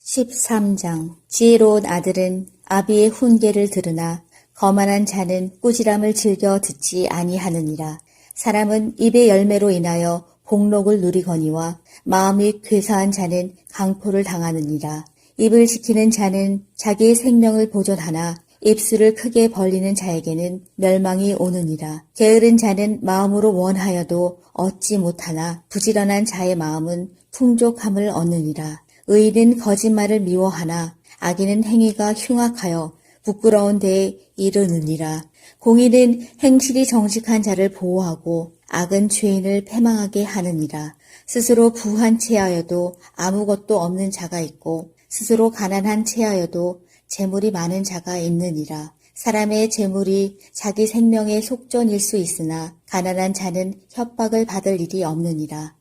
13장. 지혜로운 아들은 아비의 훈계를 들으나 거만한 자는 꾸지람을 즐겨 듣지 아니하느니라. 사람은 입의 열매로 인하여 복록을 누리거니와 마음이 괴사한 자는 강포를 당하느니라. 입을 지키는 자는 자기의 생명을 보존하나 입술을 크게 벌리는 자에게는 멸망이 오느니라. 게으른 자는 마음으로 원하여도 얻지 못하나 부지런한 자의 마음은 풍족함을 얻느니라. 의인은 거짓말을 미워하나 악인은 행위가 흉악하여 부끄러운 데에 이르느니라. 공의는 행실이 정직한 자를 보호하고 악은 죄인을 패망하게 하느니라. 스스로 부한 체하여도 아무것도 없는 자가 있고 스스로 가난한 체하여도 재물이 많은 자가 있느니라. 사람의 재물이 자기 생명의 속전일 수 있으나 가난한 자는 협박을 받을 일이 없느니라.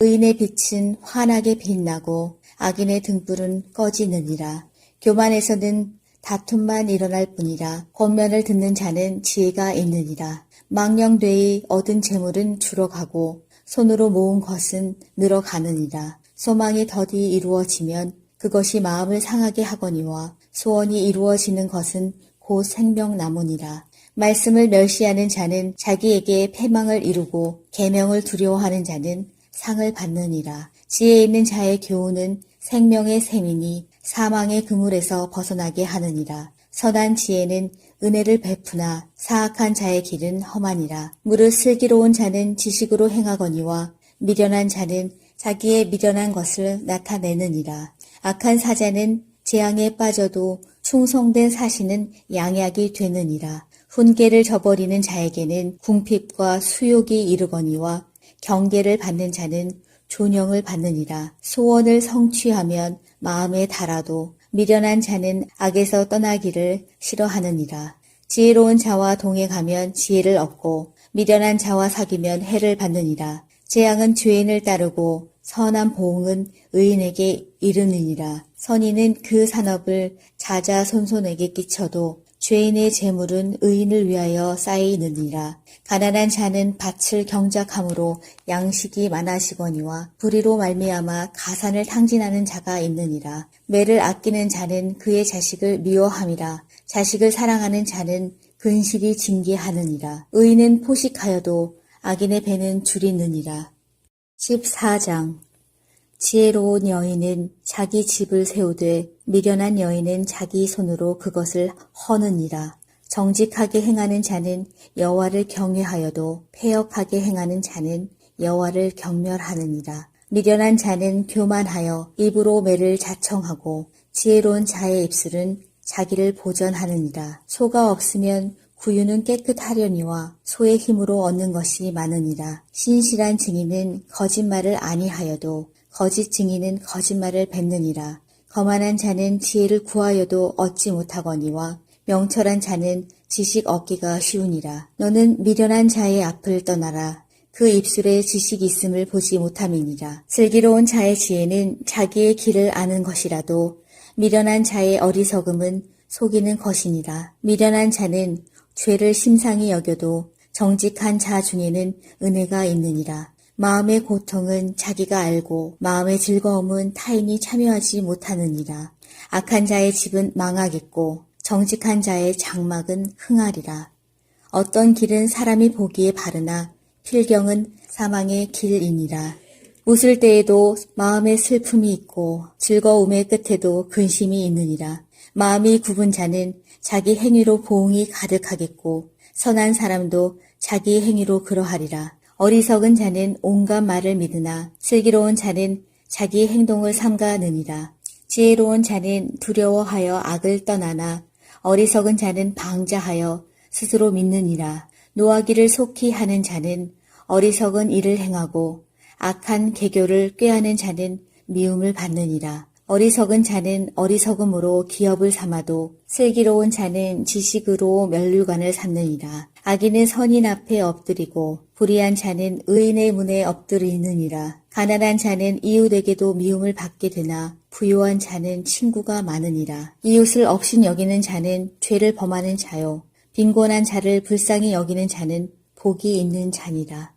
의인의 빛은 환하게 빛나고 악인의 등불은 꺼지느니라. 교만에서는 다툼만 일어날 뿐이라. 권면을 듣는 자는 지혜가 있느니라. 망령되이 얻은 재물은 줄어가고 손으로 모은 것은 늘어가느니라. 소망이 더디 이루어지면 그것이 마음을 상하게 하거니와 소원이 이루어지는 것은 곧 생명나무니라. 말씀을 멸시하는 자는 자기에게 패망을 이루고 계명을 두려워하는 자는 상을 받느니라. 지혜 있는 자의 교훈은 생명의 샘이니 사망의 그물에서 벗어나게 하느니라. 선한 지혜는 은혜를 베푸나 사악한 자의 길은 험하니라. 무릇 슬기로운 자는 지식으로 행하거니와 미련한 자는 자기의 미련한 것을 나타내느니라. 악한 사자는 재앙에 빠져도 충성된 사신은 양약이 되느니라. 훈계를 저버리는 자에게는 궁핍과 수욕이 이르거니와 경계를 받는 자는 존영을 받느니라. 소원을 성취하면 마음에 달아도 미련한 자는 악에서 떠나기를 싫어하느니라. 지혜로운 자와 동행하면 지혜를 얻고 미련한 자와 사귀면 해를 받느니라. 재앙은 죄인을 따르고 선한 보응은 의인에게 이르느니라. 선인은 그 산업을 자자손손에게 끼쳐도 죄인의 재물은 의인을 위하여 쌓이느니라. 가난한 자는 밭을 경작함으로 양식이 많아지거니와 불의로 말미암아 가산을 탕진하는 자가 있느니라. 매를 아끼는 자는 그의 자식을 미워함이라. 자식을 사랑하는 자는 근실이 징계하느니라. 의인은 포식하여도 악인의 배는 줄이느니라. 14장. 지혜로운 여인은 자기 집을 세우되 미련한 여인은 자기 손으로 그것을 허느니라. 정직하게 행하는 자는 여호와를 경외하여도 패역하게 행하는 자는 여호와를 경멸하느니라. 미련한 자는 교만하여 입으로 매를 자청하고 지혜로운 자의 입술은 자기를 보전하느니라. 소가 없으면 구유는 깨끗하려니와 소의 힘으로 얻는 것이 많으니라. 신실한 증인은 거짓말을 아니하여도 거짓 증인은 거짓말을 뱉느니라. 거만한 자는 지혜를 구하여도 얻지 못하거니와 명철한 자는 지식 얻기가 쉬우니라. 너는 미련한 자의 앞을 떠나라. 그 입술에 지식이 있음을 보지 못함이니라. 슬기로운 자의 지혜는 자기의 길을 아는 것이라도 미련한 자의 어리석음은 속이는 것이니라. 미련한 자는 죄를 심상히 여겨도 정직한 자 중에는 은혜가 있느니라. 마음의 고통은 자기가 알고 마음의 즐거움은 타인이 참여하지 못하느니라. 악한 자의 집은 망하겠고 정직한 자의 장막은 흥하리라. 어떤 길은 사람이 보기에 바르나 필경은 사망의 길이니라. 웃을 때에도 마음에 슬픔이 있고 즐거움의 끝에도 근심이 있느니라. 마음이 굽은 자는 자기 행위로 보응이 가득하겠고 선한 사람도 자기 행위로 그러하리라. 어리석은 자는 온갖 말을 믿으나 슬기로운 자는 자기 행동을 삼가느니라. 지혜로운 자는 두려워하여 악을 떠나나 어리석은 자는 방자하여 스스로 믿느니라. 노하기를 속히 하는 자는 어리석은 일을 행하고 악한 계교를 꾀하는 자는 미움을 받느니라. 어리석은 자는 어리석음으로 기업을 삼아도 슬기로운 자는 지식으로 면류관을 삼느니라. 악인은 선인 앞에 엎드리고 불의한 자는 의인의 문에 엎드리느니라. 가난한 자는 이웃에게도 미움을 받게 되나 부유한 자는 친구가 많으니라. 이웃을 업신 여기는 자는 죄를 범하는 자요. 빈곤한 자를 불쌍히 여기는 자는 복이 있는 자니라.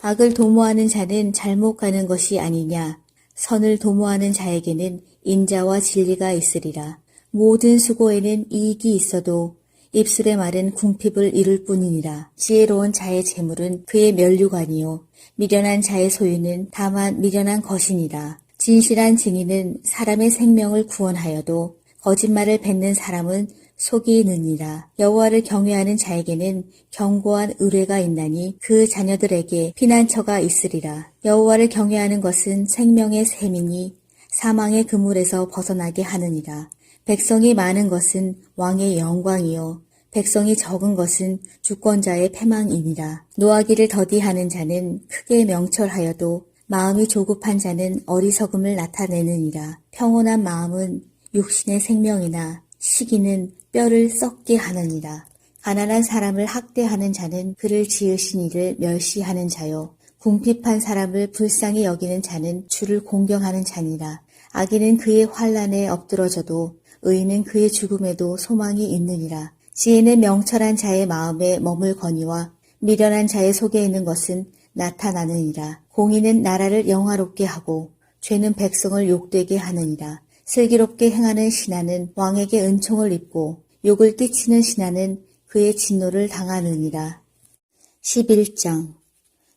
악을 도모하는 자는 잘못 가는 것이 아니냐. 선을 도모하는 자에게는 인자와 진리가 있으리라. 모든 수고에는 이익이 있어도 입술의 말은 궁핍을 이룰 뿐이니라. 지혜로운 자의 재물은 그의 면류관이요 미련한 자의 소유는 다만 미련한 것이니라. 진실한 증인은 사람의 생명을 구원하여도 거짓말을 뱉는 사람은 속이 느니라. 여호와를 경외하는 자에게는 견고한 의뢰가 있나니 그 자녀들에게 피난처가 있으리라. 여호와를 경외하는 것은 생명의 샘이니 사망의 그물에서 벗어나게 하느니라. 백성이 많은 것은 왕의 영광이요 백성이 적은 것은 주권자의 패망이니라. 노하기를 더디하는 자는 크게 명철하여도 마음이 조급한 자는 어리석음을 나타내느니라. 평온한 마음은 육신의 생명이나 시기는 뼈를 썩게 하느니라. 가난한 사람을 학대하는 자는 그를 지으신 이를 멸시하는 자요. 궁핍한 사람을 불쌍히 여기는 자는 주를 공경하는 자니라. 악인은 그의 환난에 엎드러져도 의인은 그의 죽음에도 소망이 있느니라. 지혜는 명철한 자의 마음에 머물거니와 미련한 자의 속에 있는 것은 나타나느니라. 공의는 나라를 영화롭게 하고 죄는 백성을 욕되게 하느니라. 슬기롭게 행하는 신하는 왕에게 은총을 입고 욕을 띠치는 신하는 그의 진노를 당하느니라. 11장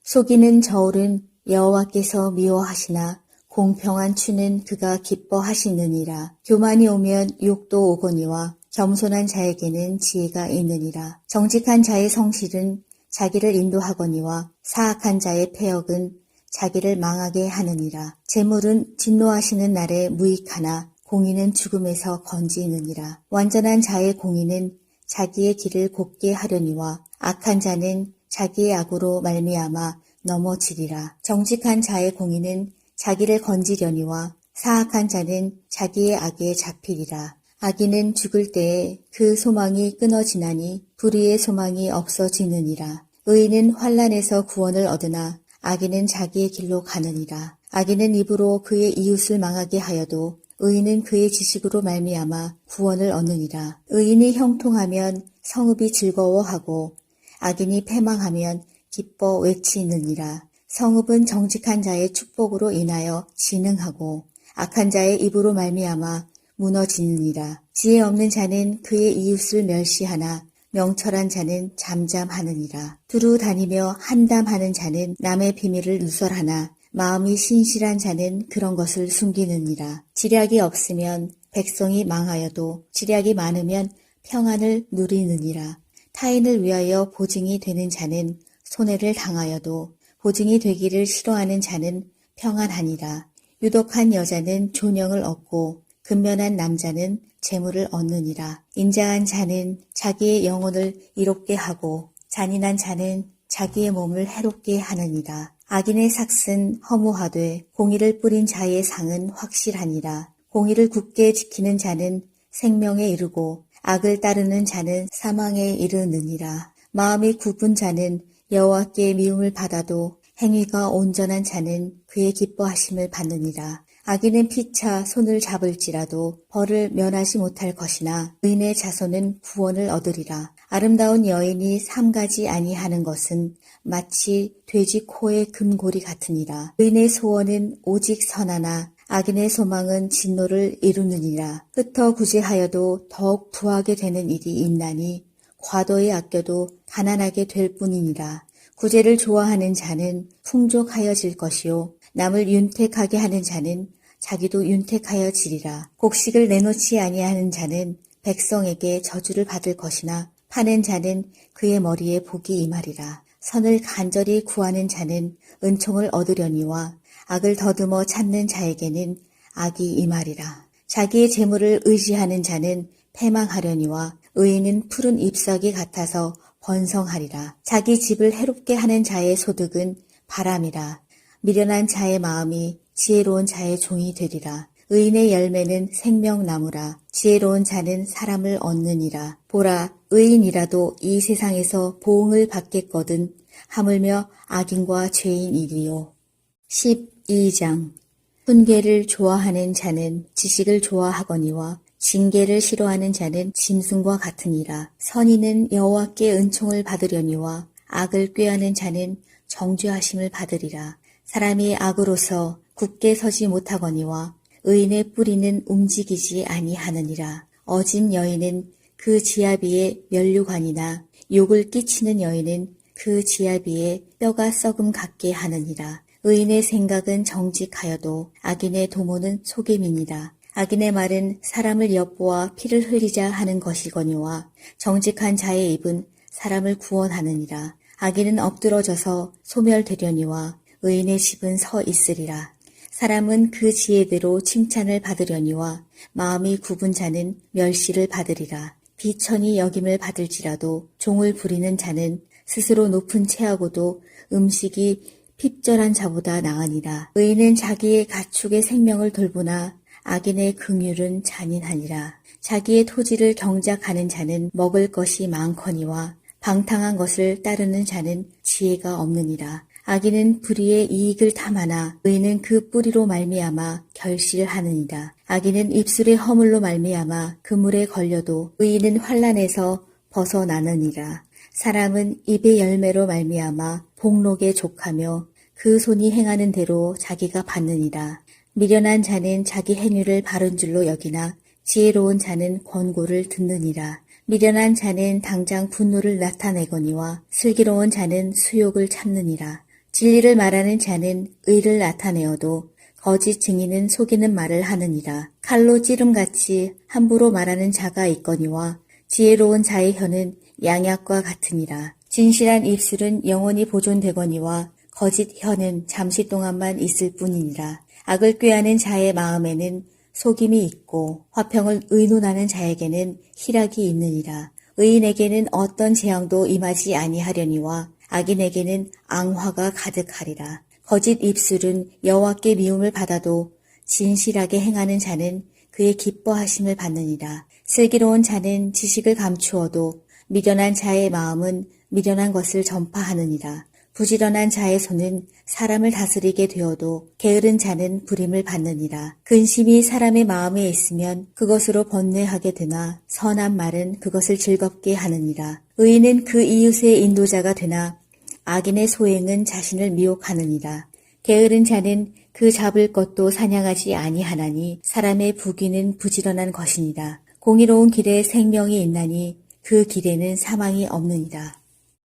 속이는 저울은 여호와께서 미워하시나 공평한 추는 그가 기뻐하시느니라. 교만이 오면 욕도 오거니와 겸손한 자에게는 지혜가 있느니라. 정직한 자의 성실은 자기를 인도하거니와 사악한 자의 패역은 자기를 망하게 하느니라. 재물은 진노하시는 날에 무익하나 공의는 죽음에서 건지느니라. 완전한 자의 공의는 자기의 길을 곱게 하려니와 악한 자는 자기의 악으로 말미암아 넘어지리라. 정직한 자의 공의는 자기를 건지려니와 사악한 자는 자기의 악에 잡히리라. 악인은 죽을 때에 그 소망이 끊어지나니 불의의 소망이 없어지느니라. 의인은 환난에서 구원을 얻으나 악인은 자기의 길로 가느니라. 악인은 입으로 그의 이웃을 망하게 하여도 의인은 그의 지식으로 말미암아 구원을 얻느니라. 의인이 형통하면 성읍이 즐거워하고 악인이 패망하면 기뻐 외치느니라. 성읍은 정직한 자의 축복으로 인하여 진흥하고 악한 자의 입으로 말미암아 무너지느니라. 지혜 없는 자는 그의 이웃을 멸시하나 명철한 자는 잠잠하느니라. 두루 다니며 한담하는 자는 남의 비밀을 누설하나 마음이 신실한 자는 그런 것을 숨기느니라. 지략이 없으면 백성이 망하여도 지략이 많으면 평안을 누리느니라. 타인을 위하여 보증이 되는 자는 손해를 당하여도 보증이 되기를 싫어하는 자는 평안하니라. 유독한 여자는 존영을 얻고 근면한 남자는 재물을 얻느니라. 인자한 자는 자기의 영혼을 이롭게 하고 잔인한 자는 자기의 몸을 해롭게 하느니라. 악인의 삭은 허무하되 공의를 뿌린 자의 상은 확실하니라. 공의를 굳게 지키는 자는 생명에 이르고 악을 따르는 자는 사망에 이르느니라. 마음이 굽은 자는 여호와께 미움을 받아도 행위가 온전한 자는 그의 기뻐하심을 받느니라. 악인은 피차 손을 잡을지라도 벌을 면하지 못할 것이나 의인의 자손은 구원을 얻으리라. 아름다운 여인이 삼가지 아니하는 것은 마치 돼지 코의 금고리 같으니라. 의인의 소원은 오직 선하나 악인의 소망은 진노를 이루느니라. 흩어 구제하여도 더욱 부하게 되는 일이 있나니 과도히 아껴도 가난하게 될 뿐이니라. 구제를 좋아하는 자는 풍족하여질 것이요 남을 윤택하게 하는 자는 자기도 윤택하여지리라. 곡식을 내놓지 아니하는 자는 백성에게 저주를 받을 것이나 파는 자는 그의 머리에 복이 임하리라. 선을 간절히 구하는 자는 은총을 얻으려니와 악을 더듬어 찾는 자에게는 악이 임하리라. 자기의 재물을 의지하는 자는 패망하려니와 의인은 푸른 잎사귀 같아서 번성하리라. 자기 집을 해롭게 하는 자의 소득은 바람이라. 미련한 자의 마음이 지혜로운 자의 종이 되리라. 의인의 열매는 생명나무라. 지혜로운 자는 사람을 얻느니라. 보라, 의인이라도 이 세상에서 보응을 받겠거든 하물며 악인과 죄인이리요. 12장. 훈계를 좋아하는 자는 지식을 좋아하거니와 징계를 싫어하는 자는 짐승과 같으니라. 선인은 여호와께 은총을 받으려니와 악을 꾀하는 자는 정죄하심을 받으리라. 사람이 악으로서 굳게 서지 못하거니와 의인의 뿌리는 움직이지 아니하느니라. 어진 여인은 그 지아비의 면류관이나 욕을 끼치는 여인은 그 지아비의 뼈가 썩음 같게 하느니라. 의인의 생각은 정직하여도 악인의 도모는 속임이니라. 악인의 말은 사람을 엿보아 피를 흘리자 하는 것이거니와 정직한 자의 입은 사람을 구원하느니라. 악인은 엎드러져서 소멸되려니와 의인의 집은 서 있으리라. 사람은 그 지혜대로 칭찬을 받으려니와 마음이 굽은 자는 멸시를 받으리라. 비천히 여김을 받을지라도 종을 부리는 자는 스스로 높은 채하고도 음식이 핍절한 자보다 나으니라. 의인은 자기의 가축의 생명을 돌보나 악인의 긍휼은 잔인하니라. 자기의 토지를 경작하는 자는 먹을 것이 많거니와 방탕한 것을 따르는 자는 지혜가 없느니라. 악인은 불의의 이익을 탐하나 의인은 그 뿌리로 말미암아 결실하느니라. 악인은 입술의 허물로 말미암아 그물에 걸려도 의인은 환난에서 벗어나느니라. 사람은 입의 열매로 말미암아 복록에 족하며 그 손이 행하는 대로 자기가 받느니라. 미련한 자는 자기 행위를 바른 줄로 여기나 지혜로운 자는 권고를 듣느니라. 미련한 자는 당장 분노를 나타내거니와 슬기로운 자는 수욕을 참느니라. 진리를 말하는 자는 의를 나타내어도 거짓 증인은 속이는 말을 하느니라. 칼로 찌름같이 함부로 말하는 자가 있거니와 지혜로운 자의 혀는 양약과 같으니라. 진실한 입술은 영원히 보존되거니와 거짓 혀는 잠시 동안만 있을 뿐이니라. 악을 꾀하는 자의 마음에는 속임이 있고 화평을 의논하는 자에게는 희락이 있느니라. 의인에게는 어떤 재앙도 임하지 아니하려니와 악인에게는 앙화가 가득하리라. 거짓 입술은 여호와께 미움을 받아도 진실하게 행하는 자는 그의 기뻐하심을 받느니라. 슬기로운 자는 지식을 감추어도 미련한 자의 마음은 미련한 것을 전파하느니라. 부지런한 자의 손은 사람을 다스리게 되어도 게으른 자는 부림을 받느니라. 근심이 사람의 마음에 있으면 그것으로 번뇌하게 되나 선한 말은 그것을 즐겁게 하느니라. 의인은 그 이웃의 인도자가 되나 악인의 소행은 자신을 미혹하느니라. 게으른 자는 그 잡을 것도 사냥하지 아니하나니 사람의 부귀는 부지런한 것이니라. 공의로운 길에 생명이 있나니 그 길에는 사망이 없느니라.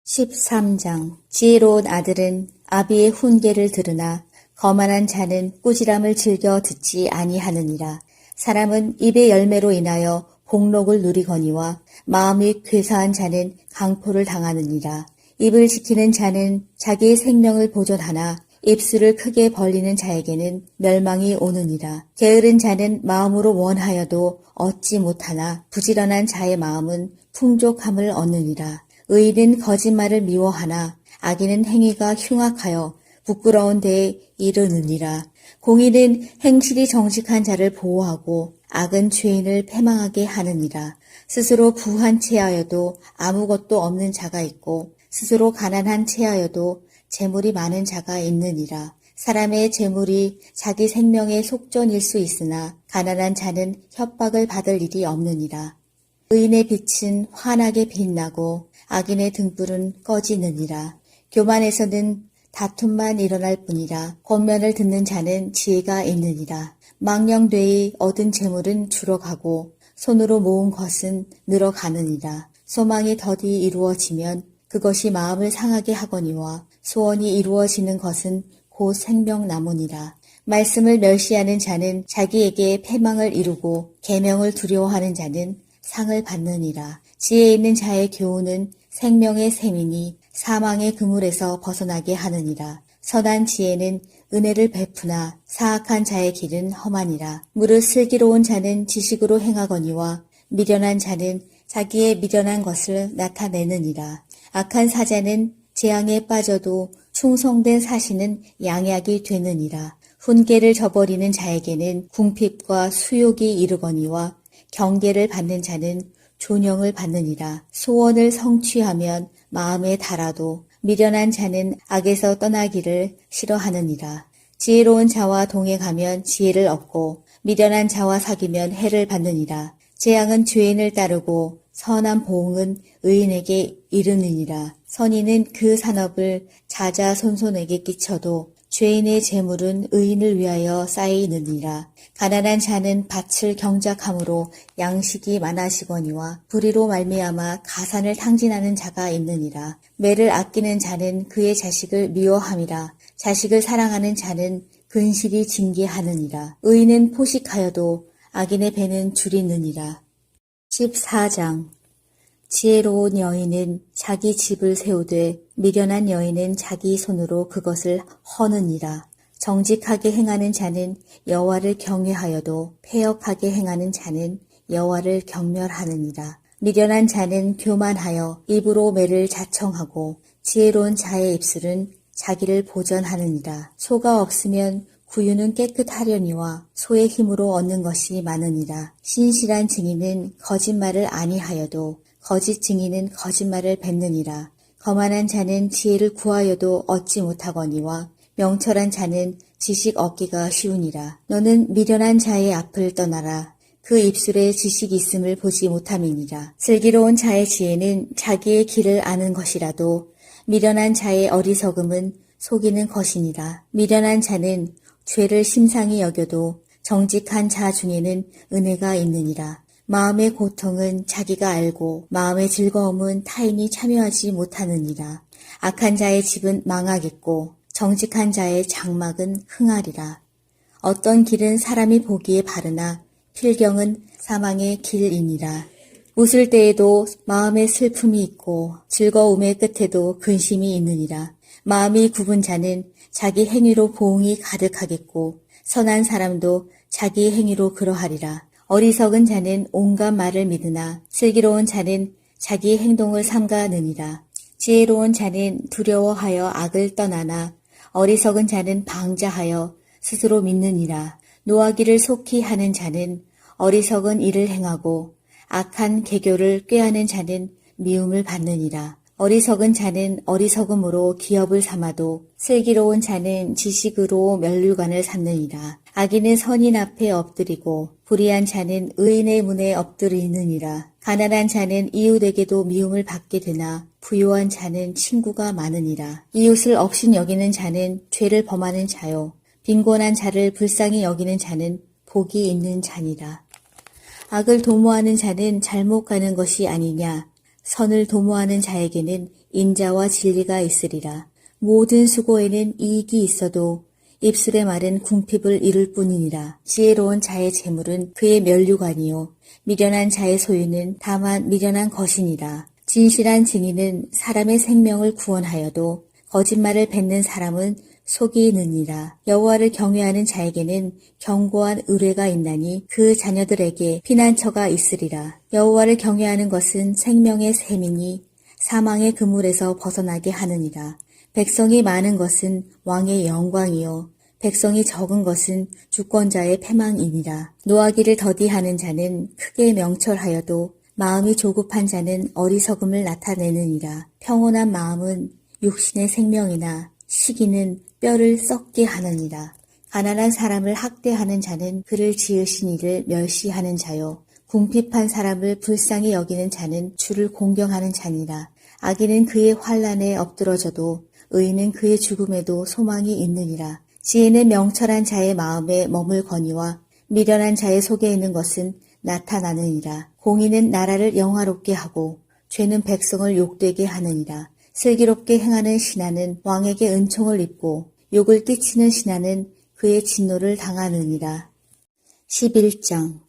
13장. 지혜로운 아들은 아비의 훈계를 들으나 거만한 자는 꾸지람을 즐겨 듣지 아니하느니라. 사람은 입의 열매로 인하여 복록을 누리거니와 마음이 괴사한 자는 강포를 당하느니라. 입을 지키는 자는 자기의 생명을 보존하나 입술을 크게 벌리는 자에게는 멸망이 오느니라. 게으른 자는 마음으로 원하여도 얻지 못하나 부지런한 자의 마음은 풍족함을 얻느니라. 의인은 거짓말을 미워하나 악인은 행위가 흉악하여 부끄러운 데에 이르느니라. 공의는 행실이 정직한 자를 보호하고 악은 죄인을 패망하게 하느니라. 스스로 부한 채하여도 아무것도 없는 자가 있고 스스로 가난한 채하여도 재물이 많은 자가 있느니라. 사람의 재물이 자기 생명의 속전일 수 있으나 가난한 자는 협박을 받을 일이 없느니라. 의인의 빛은 환하게 빛나고 악인의 등불은 꺼지느니라. 교만에서는 다툼만 일어날 뿐이라. 권면을 듣는 자는 지혜가 있느니라. 망령되이 얻은 재물은 줄어가고 손으로 모은 것은 늘어가느니라. 소망이 더디 이루어지면 그것이 마음을 상하게 하거니와 소원이 이루어지는 것은 곧 생명나무니라. 말씀을 멸시하는 자는 자기에게 패망을 이루고 계명을 두려워하는 자는 상을 받느니라. 지혜 있는 자의 교훈은 생명의 샘이니 사망의 그물에서 벗어나게 하느니라. 선한 지혜는 은혜를 베푸나 사악한 자의 길은 험하니라. 무릇 슬기로운 자는 지식으로 행하거니와 미련한 자는 자기의 미련한 것을 나타내느니라. 악한 사자는 재앙에 빠져도 충성된 사신은 양약이 되느니라. 훈계를 저버리는 자에게는 궁핍과 수욕이 이르거니와 경계를 받는 자는 존영을 받느니라. 소원을 성취하면 마음에 달아도 미련한 자는 악에서 떠나기를 싫어하느니라. 지혜로운 자와 동행하면 지혜를 얻고 미련한 자와 사귀면 해를 받느니라. 재앙은 죄인을 따르고 선한 보응은 의인에게 이르느니라. 선인은 그 산업을 자자손손에게 끼쳐도 죄인의 재물은 의인을 위하여 쌓이느니라. 가난한 자는 밭을 경작함으로 양식이 많아지거니와 불의로 말미암아 가산을 탕진하는 자가 있느니라. 매를 아끼는 자는 그의 자식을 미워함이라. 자식을 사랑하는 자는 근실이 징계하느니라. 의인은 포식하여도 악인의 배는 줄이느니라. 14장. 지혜로운 여인은 자기 집을 세우되 미련한 여인은 자기 손으로 그것을 허느니라. 정직하게 행하는 자는 여호와를 경외하여도 패역하게 행하는 자는 여호와를 경멸하느니라. 미련한 자는 교만하여 입으로 매를 자청하고 지혜로운 자의 입술은 자기를 보전하느니라. 소가 없으면 구유는 깨끗하려니와 소의 힘으로 얻는 것이 많으니라. 신실한 증인은 거짓말을 아니하여도 거짓 증인은 거짓말을 뱉느니라. 거만한 자는 지혜를 구하여도 얻지 못하거니와 명철한 자는 지식 얻기가 쉬우니라. 너는 미련한 자의 앞을 떠나라. 그 입술에 지식이 있음을 보지 못함이니라. 슬기로운 자의 지혜는 자기의 길을 아는 것이라도 미련한 자의 어리석음은 속이는 것이니라. 미련한 자는 죄를 심상히 여겨도 정직한 자 중에는 은혜가 있느니라. 마음의 고통은 자기가 알고 마음의 즐거움은 타인이 참여하지 못하느니라. 악한 자의 집은 망하겠고 정직한 자의 장막은 흥하리라. 어떤 길은 사람이 보기에 바르나 필경은 사망의 길이니라. 웃을 때에도 마음에 슬픔이 있고 즐거움의 끝에도 근심이 있느니라. 마음이 굽은 자는 자기 행위로 보응이 가득하겠고 선한 사람도 자기 행위로 그러하리라. 어리석은 자는 온갖 말을 믿으나 슬기로운 자는 자기 행동을 삼가느니라. 지혜로운 자는 두려워하여 악을 떠나나 어리석은 자는 방자하여 스스로 믿느니라. 노하기를 속히 하는 자는 어리석은 일을 행하고 악한 계교를 꾀하는 자는 미움을 받느니라. 어리석은 자는 어리석음으로 기업을 삼아도 슬기로운 자는 지식으로 면류관을 삼느니라. 악인은 선인 앞에 엎드리고 불의한 자는 의인의 문에 엎드리느니라. 가난한 자는 이웃에게도 미움을 받게 되나 부유한 자는 친구가 많으니라. 이웃을 억신 여기는 자는 죄를 범하는 자요. 빈곤한 자를 불쌍히 여기는 자는 복이 있는 자니라. 악을 도모하는 자는 잘못 가는 것이 아니냐. 선을 도모하는 자에게는 인자와 진리가 있으리라. 모든 수고에는 이익이 있어도 입술의 말은 궁핍을 이룰 뿐이니라. 지혜로운 자의 재물은 그의 면류관이요 미련한 자의 소유는 다만 미련한 것이니라. 진실한 증인은 사람의 생명을 구원하여도 거짓말을 뱉는 사람은 속이느니라. 여호와를 경외하는 자에게는 견고한 의뢰가 있나니 그 자녀들에게 피난처가 있으리라. 여호와를 경외하는 것은 생명의 샘이니 사망의 그물에서 벗어나게 하느니라. 백성이 많은 것은 왕의 영광이요 백성이 적은 것은 주권자의 패망이니라. 노하기를 더디하는 자는 크게 명철하여도 마음이 조급한 자는 어리석음을 나타내느니라. 평온한 마음은 육신의 생명이나 시기는 뼈를 썩게 하느니라. 가난한 사람을 학대하는 자는 그를 지으신 이를 멸시하는 자요. 궁핍한 사람을 불쌍히 여기는 자는 주를 공경하는 자니라. 악인은 그의 환난에 엎드러져도 의인은 그의 죽음에도 소망이 있느니라. 지혜는 명철한 자의 마음에 머물거니와 미련한 자의 속에 있는 것은 나타나느니라. 공의는 나라를 영화롭게 하고 죄는 백성을 욕되게 하느니라. 슬기롭게 행하는 신하는 왕에게 은총을 입고 욕을 끼치는 신하는 그의 진노를 당하느니라. 11장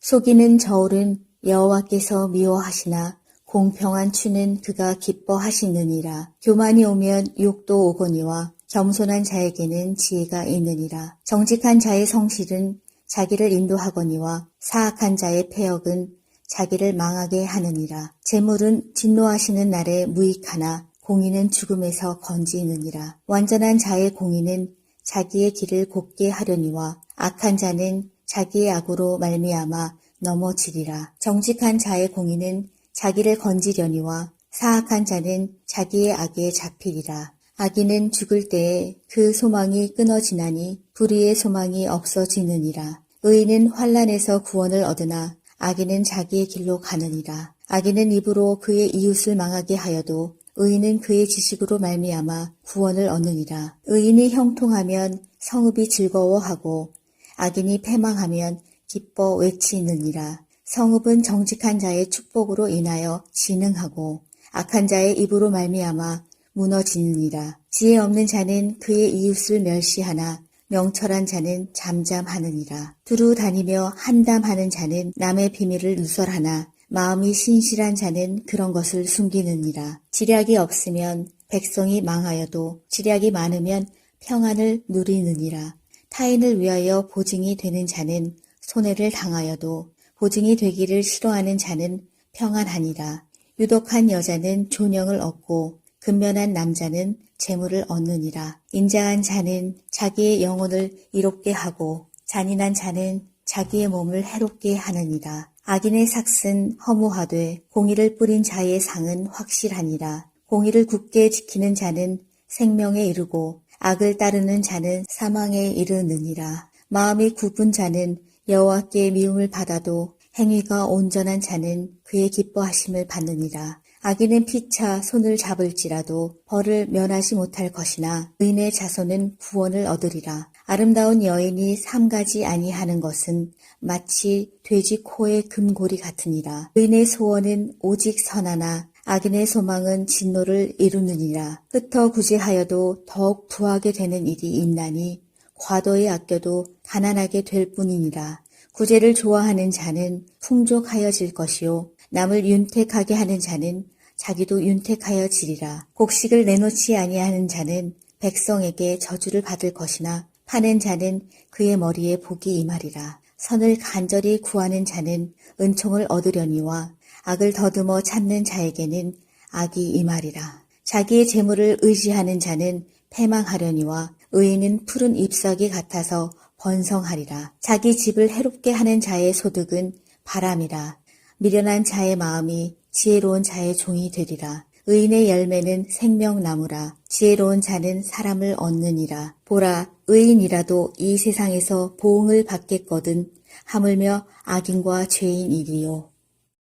속이는 저울은 여호와께서 미워하시나 공평한 추는 그가 기뻐하시느니라. 교만이 오면 욕도 오거니와 겸손한 자에게는 지혜가 있느니라. 정직한 자의 성실은 자기를 인도하거니와 사악한 자의 패역은 자기를 망하게 하느니라. 재물은 진노하시는 날에 무익하나 공의는 죽음에서 건지느니라. 완전한 자의 공의는 자기의 길을 곱게 하려니와 악한 자는 자기의 악으로 말미암아 넘어지리라. 정직한 자의 공의는 자기를 건지려니와 사악한 자는 자기의 악에 잡히리라. 악인은 죽을 때에 그 소망이 끊어지나니 불의의 소망이 없어지느니라. 의인은 환난에서 구원을 얻으나 악인은 자기의 길로 가느니라. 악인은 입으로 그의 이웃을 망하게 하여도 의인은 그의 지식으로 말미암아 구원을 얻느니라. 의인이 형통하면 성읍이 즐거워하고 악인이 패망하면 기뻐 외치느니라. 성읍은 정직한 자의 축복으로 인하여 진흥하고 악한 자의 입으로 말미암아 무너지느니라. 지혜 없는 자는 그의 이웃을 멸시하나 명철한 자는 잠잠하느니라. 두루 다니며 한담하는 자는 남의 비밀을 누설하나 마음이 신실한 자는 그런 것을 숨기느니라. 지략이 없으면 백성이 망하여도 지략이 많으면 평안을 누리느니라. 타인을 위하여 보증이 되는 자는 손해를 당하여도 보증이 되기를 싫어하는 자는 평안하니라. 유독한 여자는 존영을 얻고 근면한 남자는 재물을 얻느니라. 인자한 자는 자기의 영혼을 이롭게 하고 잔인한 자는 자기의 몸을 해롭게 하느니라. 악인의 삭은 허무하되 공의를 뿌린 자의 상은 확실하니라. 공의를 굳게 지키는 자는 생명에 이르고 악을 따르는 자는 사망에 이르느니라. 마음이 굽은 자는 여호와께 미움을 받아도 행위가 온전한 자는 그의 기뻐하심을 받느니라. 악인은 피차 손을 잡을지라도 벌을 면하지 못할 것이나 의인의 자손은 구원을 얻으리라. 아름다운 여인이 삼가지 아니하는 것은 마치 돼지 코의 금고리 같으니라. 의인의 소원은 오직 선하나 악인의 소망은 진노를 이루느니라. 흩어 구제하여도 더욱 부하게 되는 일이 있나니 과도히 아껴도 가난하게 될 뿐이니라. 구제를 좋아하는 자는 풍족하여질 것이요 남을 윤택하게 하는 자는 자기도 윤택하여지리라. 곡식을 내놓지 아니하는 자는 백성에게 저주를 받을 것이나 파는 자는 그의 머리에 복이 임하리라. 선을 간절히 구하는 자는 은총을 얻으려니와 악을 더듬어 찾는 자에게는 악이 임하리라. 자기의 재물을 의지하는 자는 패망하려니와 의인은 푸른 잎사귀 같아서 번성하리라. 자기 집을 해롭게 하는 자의 소득은 바람이라. 미련한 자의 마음이 지혜로운 자의 종이 되리라. 의인의 열매는 생명나무라. 지혜로운 자는 사람을 얻느니라. 보라, 의인이라도 이 세상에서 보응을 받겠거든 하물며 악인과 죄인이리요.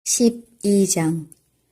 12장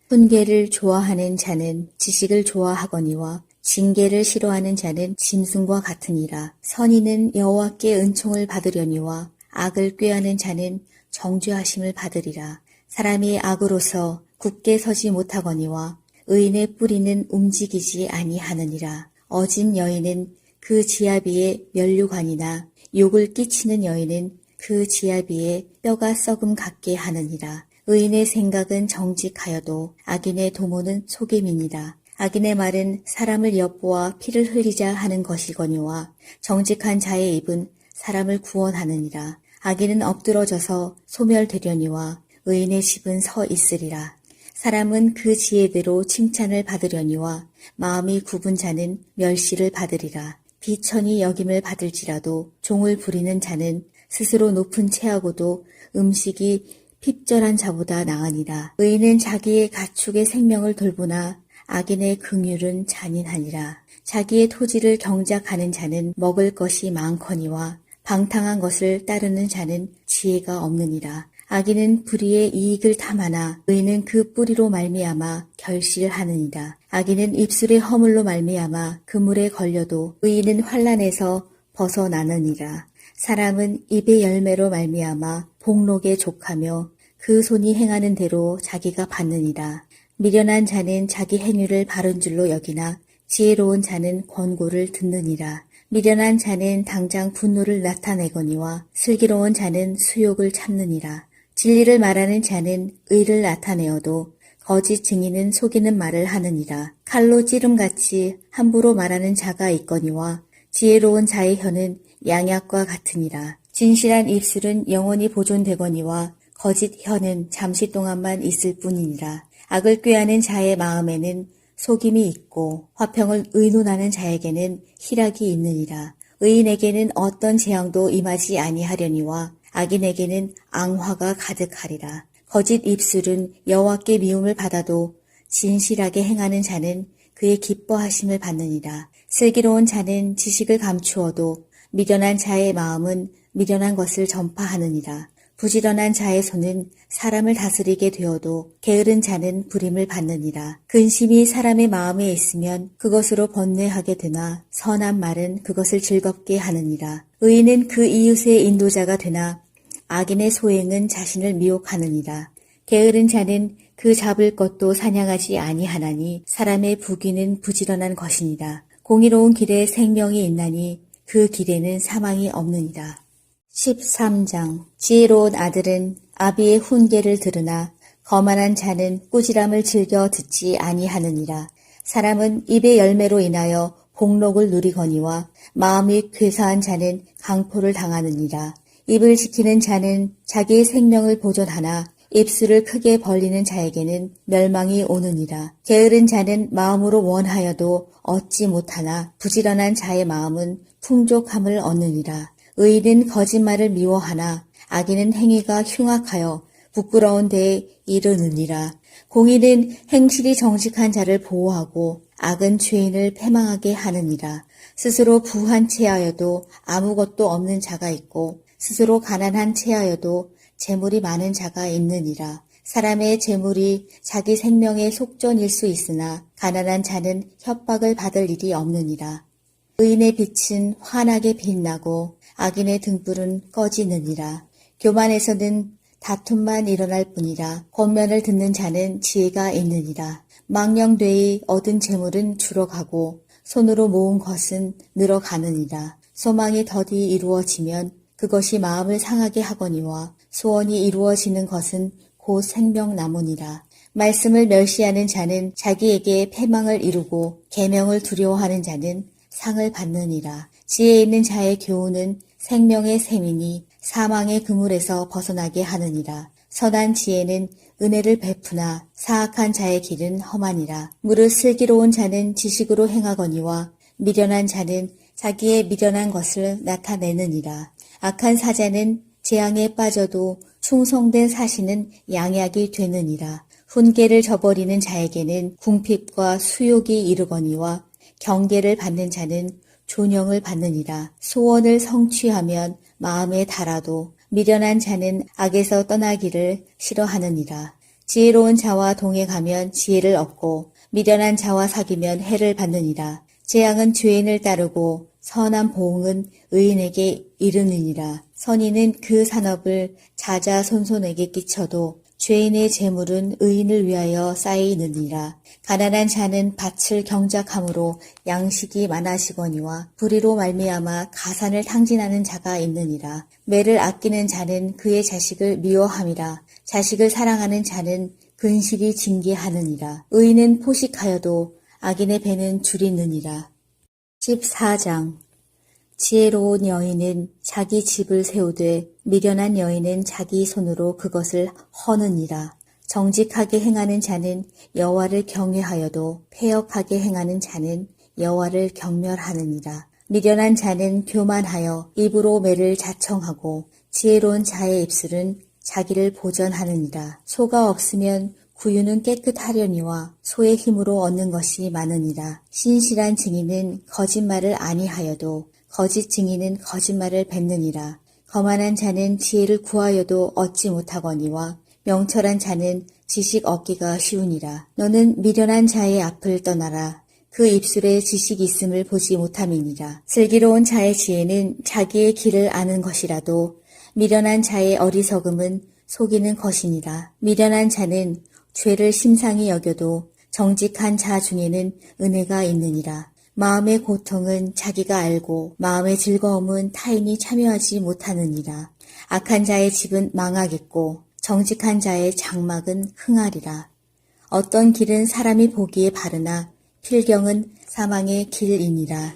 훈계를 좋아하는 자는 지식을 좋아하거니와 징계를 싫어하는 자는 짐승과 같으니라. 선인은 여호와께 은총을 받으려니와 악을 꾀하는 자는 정죄하심을 받으리라. 사람이 악으로서 굳게 서지 못하거니와 의인의 뿌리는 움직이지 아니하느니라. 어진 여인은 그 지아비의 면류관이나 욕을 끼치는 여인은 그 지아비의 뼈가 썩음 같게 하느니라. 의인의 생각은 정직하여도 악인의 도모는 속임이니라. 악인의 말은 사람을 엿보아 피를 흘리자 하는 것이거니와 정직한 자의 입은 사람을 구원하느니라. 악인은 엎드러져서 소멸되려니와 의인의 집은 서 있으리라. 사람은 그 지혜대로 칭찬을 받으려니와 마음이 굽은 자는 멸시를 받으리라. 비천히 여김을 받을지라도 종을 부리는 자는 스스로 높은 채하고도 음식이 핍절한 자보다 나으니라. 의인은 자기의 가축의 생명을 돌보나 악인의 긍휼은 잔인하니라. 자기의 토지를 경작하는 자는 먹을 것이 많거니와 방탕한 것을 따르는 자는 지혜가 없느니라. 악인은 불의의 이익을 탐하나 의인은 그 뿌리로 말미암아 결실하느니라. 악인은 입술의 허물로 말미암아 그물에 걸려도 의인은 환난에서 벗어나느니라. 사람은 입의 열매로 말미암아 복록에 족하며 그 손이 행하는 대로 자기가 받느니라. 미련한 자는 자기 행위를 바른 줄로 여기나 지혜로운 자는 권고를 듣느니라. 미련한 자는 당장 분노를 나타내거니와 슬기로운 자는 수욕을 참느니라. 진리를 말하는 자는 의를 나타내어도 거짓 증인은 속이는 말을 하느니라. 칼로 찌름같이 함부로 말하는 자가 있거니와 지혜로운 자의 혀는 양약과 같으니라. 진실한 입술은 영원히 보존되거니와 거짓 혀는 잠시 동안만 있을 뿐이니라. 악을 꾀하는 자의 마음에는 속임이 있고 화평을 의논하는 자에게는 희락이 있느니라. 의인에게는 어떤 재앙도 임하지 아니하려니와 악인에게는 앙화가 가득하리라. 거짓 입술은 여호와께 미움을 받아도 진실하게 행하는 자는 그의 기뻐하심을 받느니라. 슬기로운 자는 지식을 감추어도 미련한 자의 마음은 미련한 것을 전파하느니라. 부지런한 자의 손은 사람을 다스리게 되어도 게으른 자는 부림을 받느니라. 근심이 사람의 마음에 있으면 그것으로 번뇌하게 되나 선한 말은 그것을 즐겁게 하느니라. 의인은 그 이웃의 인도자가 되나 악인의 소행은 자신을 미혹하느니라. 게으른 자는 그 잡을 것도 사냥하지 아니하나니 사람의 부귀는 부지런한 것이니라. 공의로운 길에 생명이 있나니 그 길에는 사망이 없느니라. 13장. 지혜로운 아들은 아비의 훈계를 들으나 거만한 자는 꾸지람을 즐겨 듣지 아니하느니라. 사람은 입의 열매로 인하여 복록을 누리거니와 마음이 괴사한 자는 강포를 당하느니라. 입을 지키는 자는 자기의 생명을 보존하나 입술을 크게 벌리는 자에게는 멸망이 오느니라. 게으른 자는 마음으로 원하여도 얻지 못하나 부지런한 자의 마음은 풍족함을 얻느니라. 의인은 거짓말을 미워하나 악인은 행위가 흉악하여 부끄러운 데에 이르느니라. 공의는 행실이 정직한 자를 보호하고 악은 죄인을 패망하게 하느니라. 스스로 부한 채하여도 아무것도 없는 자가 있고 스스로 가난한 채하여도 재물이 많은 자가 있느니라. 사람의 재물이 자기 생명의 속전일 수 있으나 가난한 자는 협박을 받을 일이 없느니라. 의인의 빛은 환하게 빛나고 악인의 등불은 꺼지느니라. 교만에서는 다툼만 일어날 뿐이라. 권면을 듣는 자는 지혜가 있느니라. 망령되이 얻은 재물은 줄어가고 손으로 모은 것은 늘어가느니라. 소망이 더디 이루어지면 그것이 마음을 상하게 하거니와 소원이 이루어지는 것은 곧 생명나무니라. 말씀을 멸시하는 자는 자기에게 패망을 이루고 계명을 두려워하는 자는 상을 받느니라. 지혜 있는 자의 교훈은 생명의 샘이니 사망의 그물에서 벗어나게 하느니라. 선한 지혜는 은혜를 베푸나 사악한 자의 길은 험하니라. 무릇 슬기로운 자는 지식으로 행하거니와 미련한 자는 자기의 미련한 것을 나타내느니라. 악한 사자는 재앙에 빠져도 충성된 사신은 양약이 되느니라. 훈계를 저버리는 자에게는 궁핍과 수욕이 이르거니와 경계를 받는 자는 존영을 받느니라. 소원을 성취하면 마음에 달아도 미련한 자는 악에서 떠나기를 싫어하느니라. 지혜로운 자와 동행하면 지혜를 얻고 미련한 자와 사귀면 해를 받느니라. 재앙은 죄인을 따르고 선한 보응은 의인에게 이르느니라. 선인은 그 산업을 자자손손에게 끼쳐도 죄인의 재물은 의인을 위하여 쌓이느니라. 가난한 자는 밭을 경작함으로 양식이 많아지거니와 불의로 말미암아 가산을 탕진하는 자가 있느니라. 매를 아끼는 자는 그의 자식을 미워함이라. 자식을 사랑하는 자는 근실이 징계하느니라. 의인은 포식하여도 악인의 배는 줄이느니라. 14장. 지혜로운 여인은 자기 집을 세우되 미련한 여인은 자기 손으로 그것을 허느니라. 정직하게 행하는 자는 여호와를 경외하여도 패역하게 행하는 자는 여호와를 경멸하느니라. 미련한 자는 교만하여 입으로 매를 자청하고 지혜로운 자의 입술은 자기를 보전하느니라. 소가 없으면 구유는 깨끗하려니와 소의 힘으로 얻는 것이 많으니라. 신실한 증인은 거짓말을 아니하여도 거짓 증인은 거짓말을 뱉느니라. 거만한 자는 지혜를 구하여도 얻지 못하거니와 명철한 자는 지식 얻기가 쉬우니라. 너는 미련한 자의 앞을 떠나라. 그 입술에 지식이 있음을 보지 못함이니라. 슬기로운 자의 지혜는 자기의 길을 아는 것이라도 미련한 자의 어리석음은 속이는 것이니라. 미련한 자는 죄를 심상히 여겨도 정직한 자 중에는 은혜가 있느니라. 마음의 고통은 자기가 알고 마음의 즐거움은 타인이 참여하지 못하느니라. 악한 자의 집은 망하겠고 정직한 자의 장막은 흥하리라. 어떤 길은 사람이 보기에 바르나 필경은 사망의 길이니라.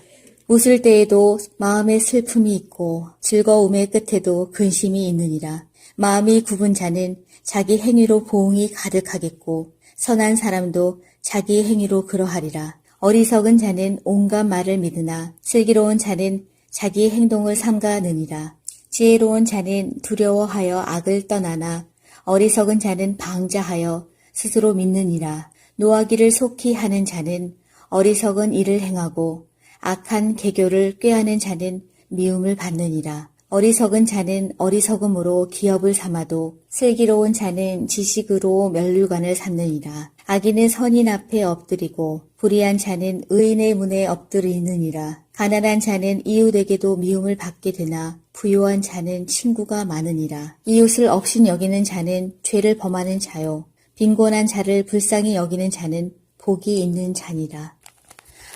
웃을 때에도 마음에 슬픔이 있고 즐거움의 끝에도 근심이 있느니라. 마음이 굽은 자는 자기 행위로 보응이 가득하겠고 선한 사람도 자기 행위로 그러하리라. 어리석은 자는 온갖 말을 믿으나 슬기로운 자는 자기 행동을 삼가느니라. 지혜로운 자는 두려워하여 악을 떠나나 어리석은 자는 방자하여 스스로 믿느니라. 노하기를 속히 하는 자는 어리석은 일을 행하고 악한 계교를 꾀하는 자는 미움을 받느니라. 어리석은 자는 어리석음으로 기업을 삼아도 슬기로운 자는 지식으로 면류관을 삼느니라. 악인은 선인 앞에 엎드리고 불의한 자는 의인의 문에 엎드리느니라. 가난한 자는 이웃에게도 미움을 받게 되나 부유한 자는 친구가 많으니라. 이웃을 억신 여기는 자는 죄를 범하는 자요. 빈곤한 자를 불쌍히 여기는 자는 복이 있는 자니라.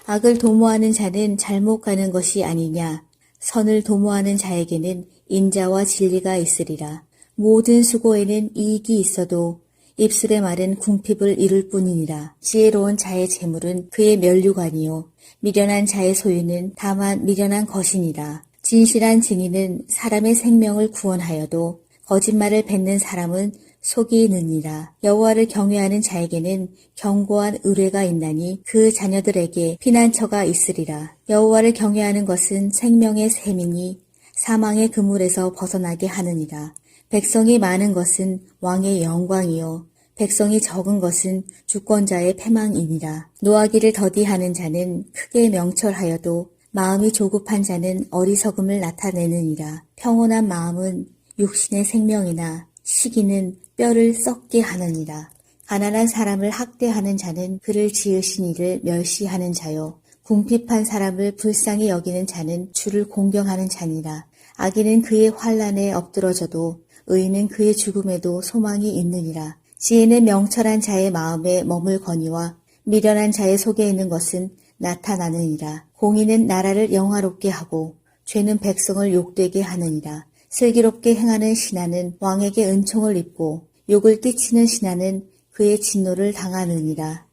악을 도모하는 자는 잘못 가는 것이 아니냐. 선을 도모하는 자에게는 인자와 진리가 있으리라. 모든 수고에는 이익이 있어도 입술의 말은 궁핍을 이룰 뿐이니라. 지혜로운 자의 재물은 그의 면류관이요 미련한 자의 소유는 다만 미련한 것이니라. 진실한 증인은 사람의 생명을 구원하여도 거짓말을 뱉는 사람은 속이 느니라. 여호와를 경외하는 자에게는 견고한 의뢰가 있나니 그 자녀들에게 피난처가 있으리라. 여호와를 경외하는 것은 생명의 샘이니 사망의 그물에서 벗어나게 하느니라. 백성이 많은 것은 왕의 영광이요 백성이 적은 것은 주권자의 패망이니라. 노하기를 더디하는 자는 크게 명철하여도 마음이 조급한 자는 어리석음을 나타내느니라. 평온한 마음은 육신의 생명이나 시기는 뼈를 썩게 하느니라. 가난한 사람을 학대하는 자는 그를 지으신 이를 멸시하는 자요. 궁핍한 사람을 불쌍히 여기는 자는 주를 공경하는 자니라. 악인은 그의 환난에 엎드러져도 의인은 그의 죽음에도 소망이 있느니라. 지혜는 명철한 자의 마음에 머물거니와 미련한 자의 속에 있는 것은 나타나느니라. 공의는 나라를 영화롭게 하고 죄는 백성을 욕되게 하느니라. 슬기롭게 행하는 신하는 왕에게 은총을 입고 욕을 띠치는 신하는 그의 진노를 당하느니라.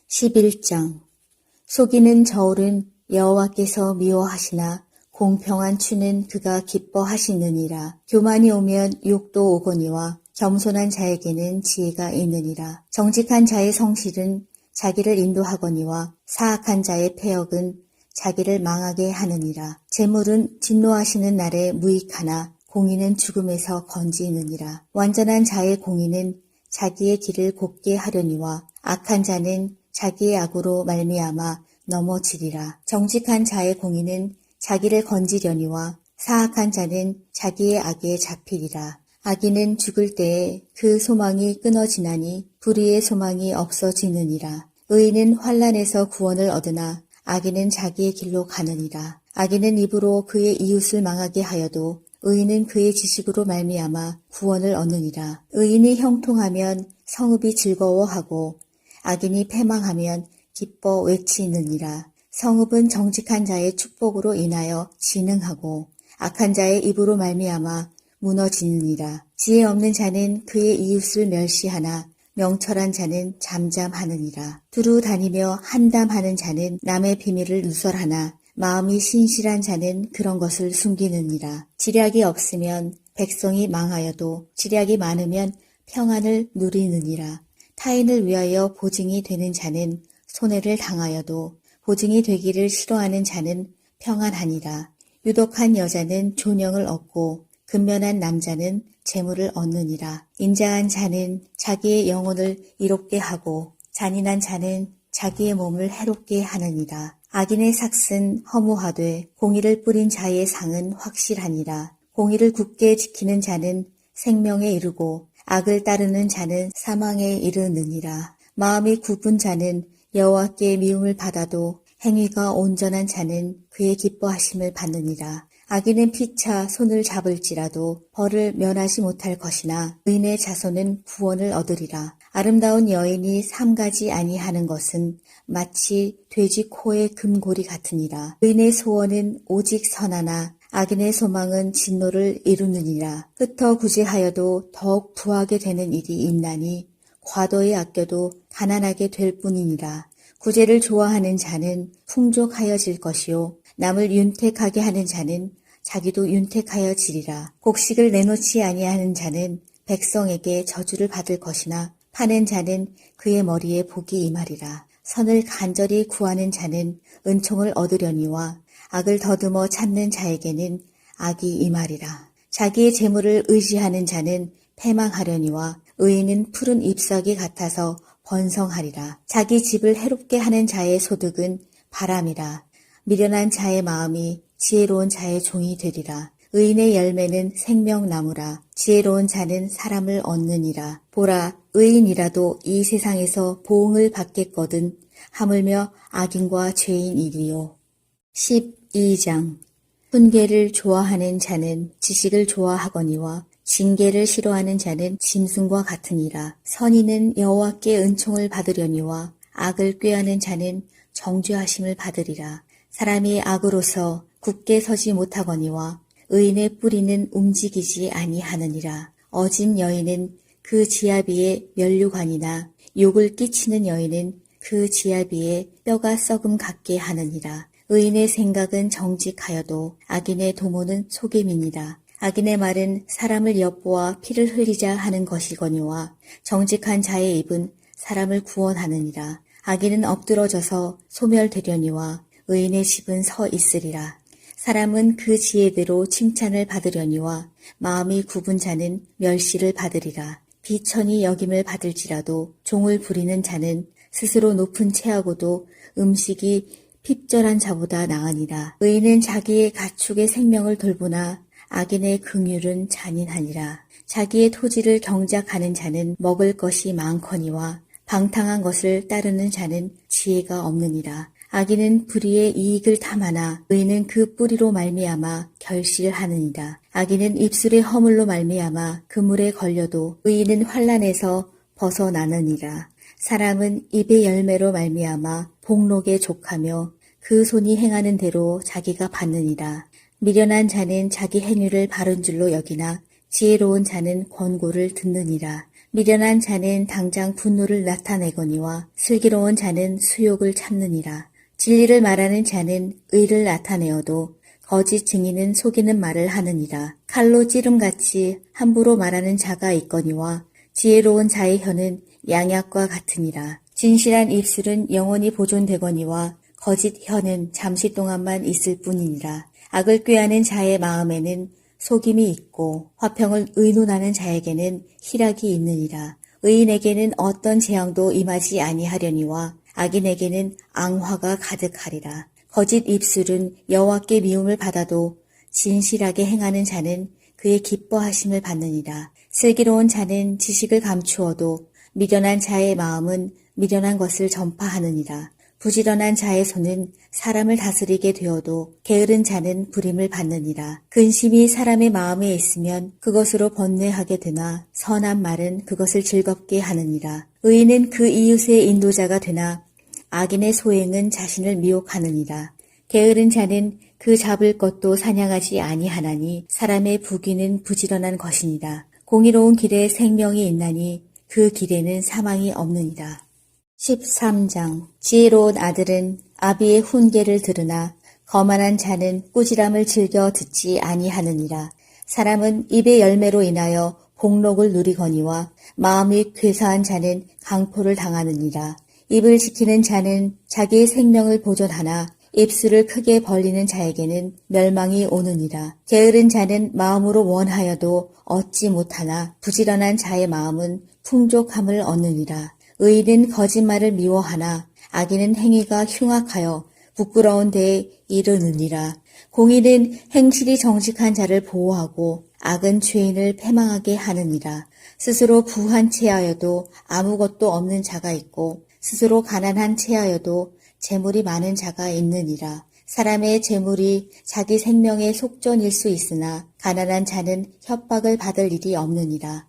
11장. 속이는 저울은 여호와께서 미워하시나 공평한 추는 그가 기뻐하시느니라. 교만이 오면 욕도 오거니와 겸손한 자에게는 지혜가 있느니라. 정직한 자의 성실은 자기를 인도하거니와 사악한 자의 패역은 자기를 망하게 하느니라. 재물은 진노하시는 날에 무익하나 공의는 죽음에서 건지느니라. 완전한 자의 공의는 자기의 길을 곱게 하려니와 악한 자는 자기의 악으로 말미암아 넘어지리라. 정직한 자의 공의는 자기를 건지려니와 사악한 자는 자기의 악에 잡히리라. 악인은 죽을 때에 그 소망이 끊어지나니 불의의 소망이 없어지느니라. 의인은 환난에서 구원을 얻으나 악인은 자기의 길로 가느니라. 악인은 입으로 그의 이웃을 망하게 하여도 의인은 그의 지식으로 말미암아 구원을 얻느니라. 의인이 형통하면 성읍이 즐거워하고 악인이 패망하면 기뻐 외치느니라. 성읍은 정직한 자의 축복으로 인하여 진흥하고 악한 자의 입으로 말미암아 무너지느니라. 지혜 없는 자는 그의 이웃을 멸시하나 명철한 자는 잠잠하느니라. 두루 다니며 한담하는 자는 남의 비밀을 누설하나 마음이 신실한 자는 그런 것을 숨기느니라. 지략이 없으면 백성이 망하여도 지략이 많으면 평안을 누리느니라. 타인을 위하여 보증이 되는 자는 손해를 당하여도 보증이 되기를 싫어하는 자는 평안하니라. 유독한 여자는 존영을 얻고 근면한 남자는 재물을 얻느니라. 인자한 자는 자기의 영혼을 이롭게 하고 잔인한 자는 자기의 몸을 해롭게 하느니라. 악인의 삭은 허무하되 공의를 뿌린 자의 상은 확실하니라. 공의를 굳게 지키는 자는 생명에 이르고 악을 따르는 자는 사망에 이르느니라. 마음이 굽은 자는 여호와께 미움을 받아도 행위가 온전한 자는 그의 기뻐하심을 받느니라. 악인은 피차 손을 잡을지라도 벌을 면하지 못할 것이나 의인의 자손은 구원을 얻으리라. 아름다운 여인이 삼가지 아니하는 것은 마치 돼지 코의 금고리 같으니라. 의인의 소원은 오직 선하나 악인의 소망은 진노를 이루느니라. 흩어 구제하여도 더욱 부하게 되는 일이 있나니 과도히 아껴도 가난하게 될 뿐이니라. 구제를 좋아하는 자는 풍족하여질 것이요 남을 윤택하게 하는 자는 자기도 윤택하여지리라. 곡식을 내놓지 아니하는 자는 백성에게 저주를 받을 것이나 파는 자는 그의 머리에 복이 임하리라. 선을 간절히 구하는 자는 은총을 얻으려니와 악을 더듬어 찾는 자에게는 악이 임하리라. 자기의 재물을 의지하는 자는 패망하려니와 의인은 푸른 잎사귀 같아서 번성하리라. 자기 집을 해롭게 하는 자의 소득은 바람이라. 미련한 자의 마음이 지혜로운 자의 종이 되리라. 의인의 열매는 생명나무라. 지혜로운 자는 사람을 얻느니라. 보라, 의인이라도 이 세상에서 보응을 받겠거든 하물며 악인과 죄인이리요. 12장. 훈계를 좋아하는 자는 지식을 좋아하거니와 징계를 싫어하는 자는 짐승과 같으니라. 선인은 여호와께 은총을 받으려니와 악을 꾀하는 자는 정죄하심을 받으리라. 사람이 악으로서 굳게 서지 못하거니와 의인의 뿌리는 움직이지 아니하느니라. 어진 여인은 그 지아비의 면류관이나 욕을 끼치는 여인은 그 지아비의 뼈가 썩음 같게 하느니라. 의인의 생각은 정직하여도 악인의 도모는 속임이니라. 악인의 말은 사람을 엿보아 피를 흘리자 하는 것이거니와 정직한 자의 입은 사람을 구원하느니라. 악인은 엎드러져서 소멸되려니와 의인의 집은 서 있으리라. 사람은 그 지혜대로 칭찬을 받으려니와 마음이 굽은 자는 멸시를 받으리라. 비천히 여김을 받을지라도 종을 부리는 자는 스스로 높은 채하고도 음식이 핍절한 자보다 나으니라. 의인은 자기의 가축의 생명을 돌보나 악인의 긍휼은 잔인하니라. 자기의 토지를 경작하는 자는 먹을 것이 많거니와 방탕한 것을 따르는 자는 지혜가 없느니라. 악인은 불의의 이익을 탐하나 의인은 그 뿌리로 말미암아 결실하느니라. 악인은 입술의 허물로 말미암아 그물에 걸려도 의인은 환난에서 벗어나느니라. 사람은 입의 열매로 말미암아 복록에 족하며 그 손이 행하는 대로 자기가 받느니라. 미련한 자는 자기 행위를 바른 줄로 여기나 지혜로운 자는 권고를 듣느니라. 미련한 자는 당장 분노를 나타내거니와 슬기로운 자는 수욕을 참느니라. 진리를 말하는 자는 의를 나타내어도 거짓 증인은 속이는 말을 하느니라. 칼로 찌름같이 함부로 말하는 자가 있거니와 지혜로운 자의 혀는 양약과 같으니라. 진실한 입술은 영원히 보존되거니와 거짓 혀는 잠시 동안만 있을 뿐이니라. 악을 꾀하는 자의 마음에는 속임이 있고 화평을 의논하는 자에게는 희락이 있느니라. 의인에게는 어떤 재앙도 임하지 아니하려니와 악인에게는 앙화가 가득하리라. 거짓 입술은 여호와께 미움을 받아도 진실하게 행하는 자는 그의 기뻐하심을 받느니라. 슬기로운 자는 지식을 감추어도 미련한 자의 마음은 미련한 것을 전파하느니라. 부지런한 자의 손은 사람을 다스리게 되어도 게으른 자는 부림을 받느니라. 근심이 사람의 마음에 있으면 그것으로 번뇌하게 되나 선한 말은 그것을 즐겁게 하느니라. 의인은 그 이웃의 인도자가 되나 악인의 소행은 자신을 미혹하느니라. 게으른 자는 그 잡을 것도 사냥하지 아니하나니 사람의 부귀는 부지런한 것이니라. 공의로운 길에 생명이 있나니 그 길에는 사망이 없느니라. 13장. 지혜로운 아들은 아비의 훈계를 들으나 거만한 자는 꾸지람을 즐겨 듣지 아니하느니라. 사람은 입의 열매로 인하여 복록을 누리거니와 마음이 괴사한 자는 강포를 당하느니라. 입을 지키는 자는 자기의 생명을 보존하나 입술을 크게 벌리는 자에게는 멸망이 오느니라. 게으른 자는 마음으로 원하여도 얻지 못하나 부지런한 자의 마음은 풍족함을 얻느니라. 의인은 거짓말을 미워하나 악인은 행위가 흉악하여 부끄러운 데에 이르느니라. 공의는 행실이 정직한 자를 보호하고 악은 죄인을 패망하게 하느니라. 스스로 부한 체하여도 아무것도 없는 자가 있고 스스로 가난한 체하여도 재물이 많은 자가 있느니라. 사람의 재물이 자기 생명의 속전일 수 있으나 가난한 자는 협박을 받을 일이 없느니라.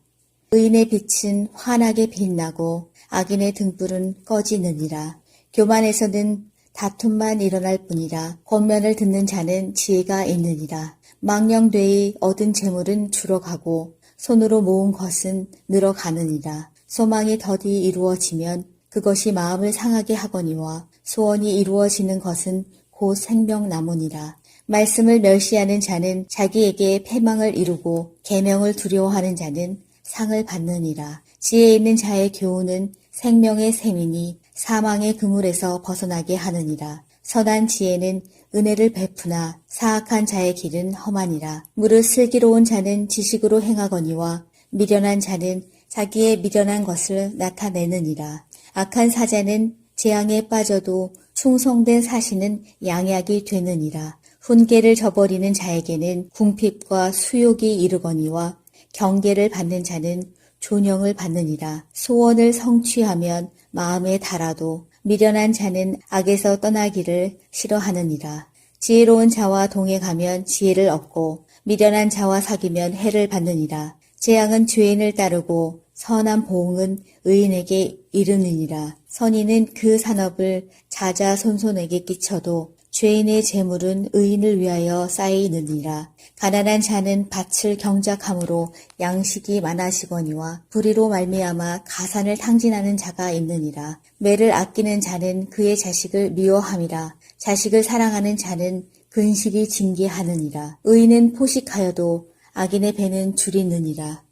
의인의 빛은 환하게 빛나고 악인의 등불은 꺼지느니라. 교만에서는 다툼만 일어날 뿐이라. 권면을 듣는 자는 지혜가 있느니라. 망령되이 얻은 재물은 줄어가고 손으로 모은 것은 늘어가느니라. 소망이 더디 이루어지면 그것이 마음을 상하게 하거니와 소원이 이루어지는 것은 곧 생명나무니라. 말씀을 멸시하는 자는 자기에게 패망을 이루고 계명을 두려워하는 자는 상을 받느니라. 지혜 있는 자의 교훈은 생명의 샘이니 사망의 그물에서 벗어나게 하느니라. 선한 지혜는 은혜를 베푸나 사악한 자의 길은 험하니라. 무릇 슬기로운 자는 지식으로 행하거니와 미련한 자는 자기의 미련한 것을 나타내느니라. 악한 사자는 재앙에 빠져도 충성된 사신은 양약이 되느니라. 훈계를 저버리는 자에게는 궁핍과 수욕이 이르거니와 경계를 받는 자는 존영을 받느니라. 소원을 성취하면 마음에 달아도 미련한 자는 악에서 떠나기를 싫어하느니라. 지혜로운 자와 동행하면 지혜를 얻고 미련한 자와 사귀면 해를 받느니라. 재앙은 죄인을 따르고 선한 보응은 의인에게 이르느니라. 선인은 그 산업을 자자손손에게 끼쳐도 죄인의 재물은 의인을 위하여 쌓이느니라. 가난한 자는 밭을 경작함으로 양식이 많아지거니와 불의로 말미암아 가산을 탕진하는 자가 있느니라. 매를 아끼는 자는 그의 자식을 미워함이라. 자식을 사랑하는 자는 근실이 징계하느니라. 의인은 포식하여도 악인의 배는 줄이느니라.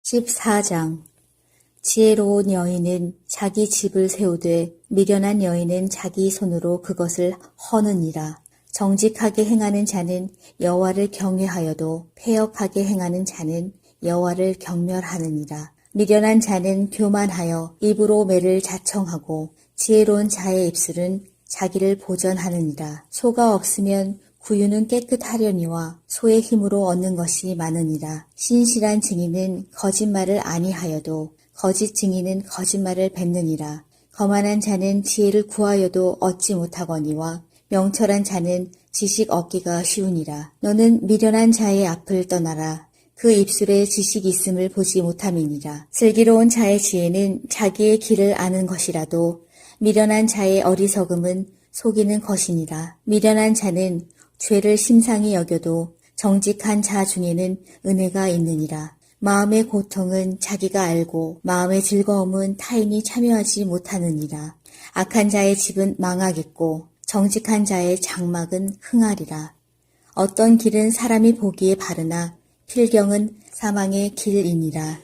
14장. 지혜로운 여인은 자기 집을 세우되 미련한 여인은 자기 손으로 그것을 허느니라. 정직하게 행하는 자는 여호와를 경외하여도 패역하게 행하는 자는 여호와를 경멸하느니라. 미련한 자는 교만하여 입으로 매를 자청하고 지혜로운 자의 입술은 자기를 보전하느니라. 소가 없으면 구유는 깨끗하려니와 소의 힘으로 얻는 것이 많으니라. 신실한 증인은 거짓말을 아니하여도 거짓 증인은 거짓말을 뱉느니라. 거만한 자는 지혜를 구하여도 얻지 못하거니와 명철한 자는 지식 얻기가 쉬우니라. 너는 미련한 자의 앞을 떠나라. 그 입술에 지식 있음을 보지 못함이니라. 슬기로운 자의 지혜는 자기의 길을 아는 것이라도 미련한 자의 어리석음은 속이는 것이니라. 미련한 자는 죄를 심상히 여겨도 정직한 자 중에는 은혜가 있느니라. 마음의 고통은 자기가 알고 마음의 즐거움은 타인이 참여하지 못하느니라. 악한 자의 집은 망하겠고 정직한 자의 장막은 흥하리라. 어떤 길은 사람이 보기에 바르나 필경은 사망의 길이니라.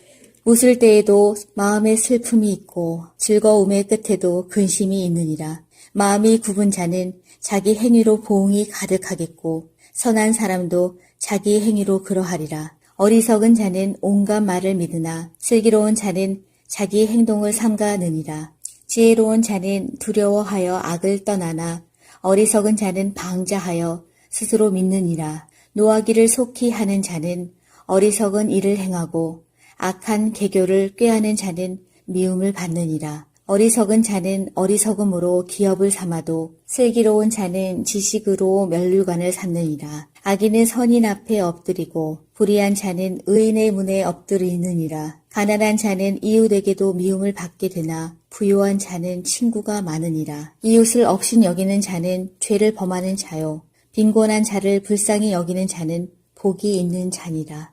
웃을 때에도 마음에 슬픔이 있고 즐거움의 끝에도 근심이 있느니라. 마음이 굽은 자는 자기 행위로 보응이 가득하겠고 선한 사람도 자기 행위로 그러하리라. 어리석은 자는 온갖 말을 믿으나 슬기로운 자는 자기 행동을 삼가느니라. 지혜로운 자는 두려워하여 악을 떠나나 어리석은 자는 방자하여 스스로 믿느니라. 노하기를 속히 하는 자는 어리석은 일을 행하고 악한 계교를 꾀하는 자는 미움을 받느니라. 어리석은 자는 어리석음으로 기업을 삼아도 슬기로운 자는 지식으로 면류관을 삼느니라. 악인은 선인 앞에 엎드리고 불의한 자는 의인의 문에 엎드리느니라. 가난한 자는 이웃에게도 미움을 받게 되나 부유한 자는 친구가 많으니라. 이웃을 억신 여기는 자는 죄를 범하는 자요. 빈곤한 자를 불쌍히 여기는 자는 복이 있는 자니라.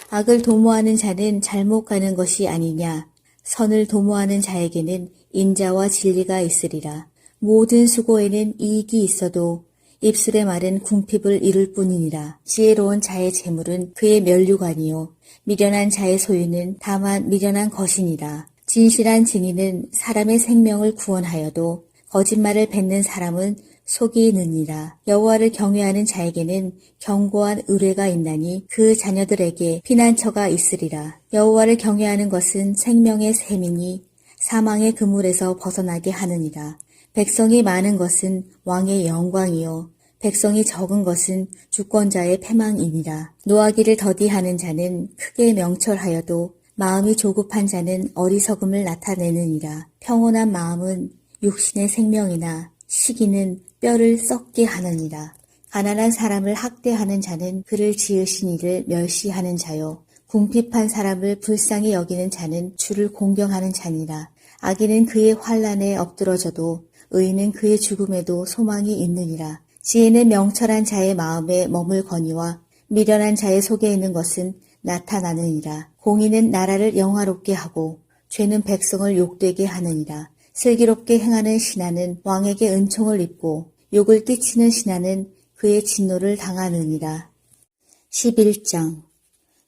악을 도모하는 자는 잘못 가는 것이 아니냐. 선을 도모하는 자에게는 인자와 진리가 있으리라. 모든 수고에는 이익이 있어도 입술의 말은 궁핍을 이룰 뿐이니라. 지혜로운 자의 재물은 그의 면류관이요 미련한 자의 소유는 다만 미련한 것이니라. 진실한 증인은 사람의 생명을 구원하여도 거짓말을 뱉는 사람은 속이 느니라. 여호와를 경외하는 자에게는 견고한 의뢰가 있나니 그 자녀들에게 피난처가 있으리라. 여호와를 경외하는 것은 생명의 샘이니 사망의 그물에서 벗어나게 하느니라. 백성이 많은 것은 왕의 영광이요 백성이 적은 것은 주권자의 패망이니라. 노하기를 더디하는 자는 크게 명철하여도 마음이 조급한 자는 어리석음을 나타내느니라. 평온한 마음은 육신의 생명이나 시기는 뼈를 썩게 하느니라. 가난한 사람을 학대하는 자는 그를 지으신 이를 멸시하는 자요 궁핍한 사람을 불쌍히 여기는 자는 주를 공경하는 자니라. 악인은 그의 환난에 엎드러져도 의인은 그의 죽음에도 소망이 있느니라. 지혜는 명철한 자의 마음에 머물거니와 미련한 자의 속에 있는 것은 나타나느니라. 공의는 나라를 영화롭게 하고 죄는 백성을 욕되게 하느니라. 슬기롭게 행하는 신하는 왕에게 은총을 입고 욕을 끼치는 신하는 그의 진노를 당하느니라. 11장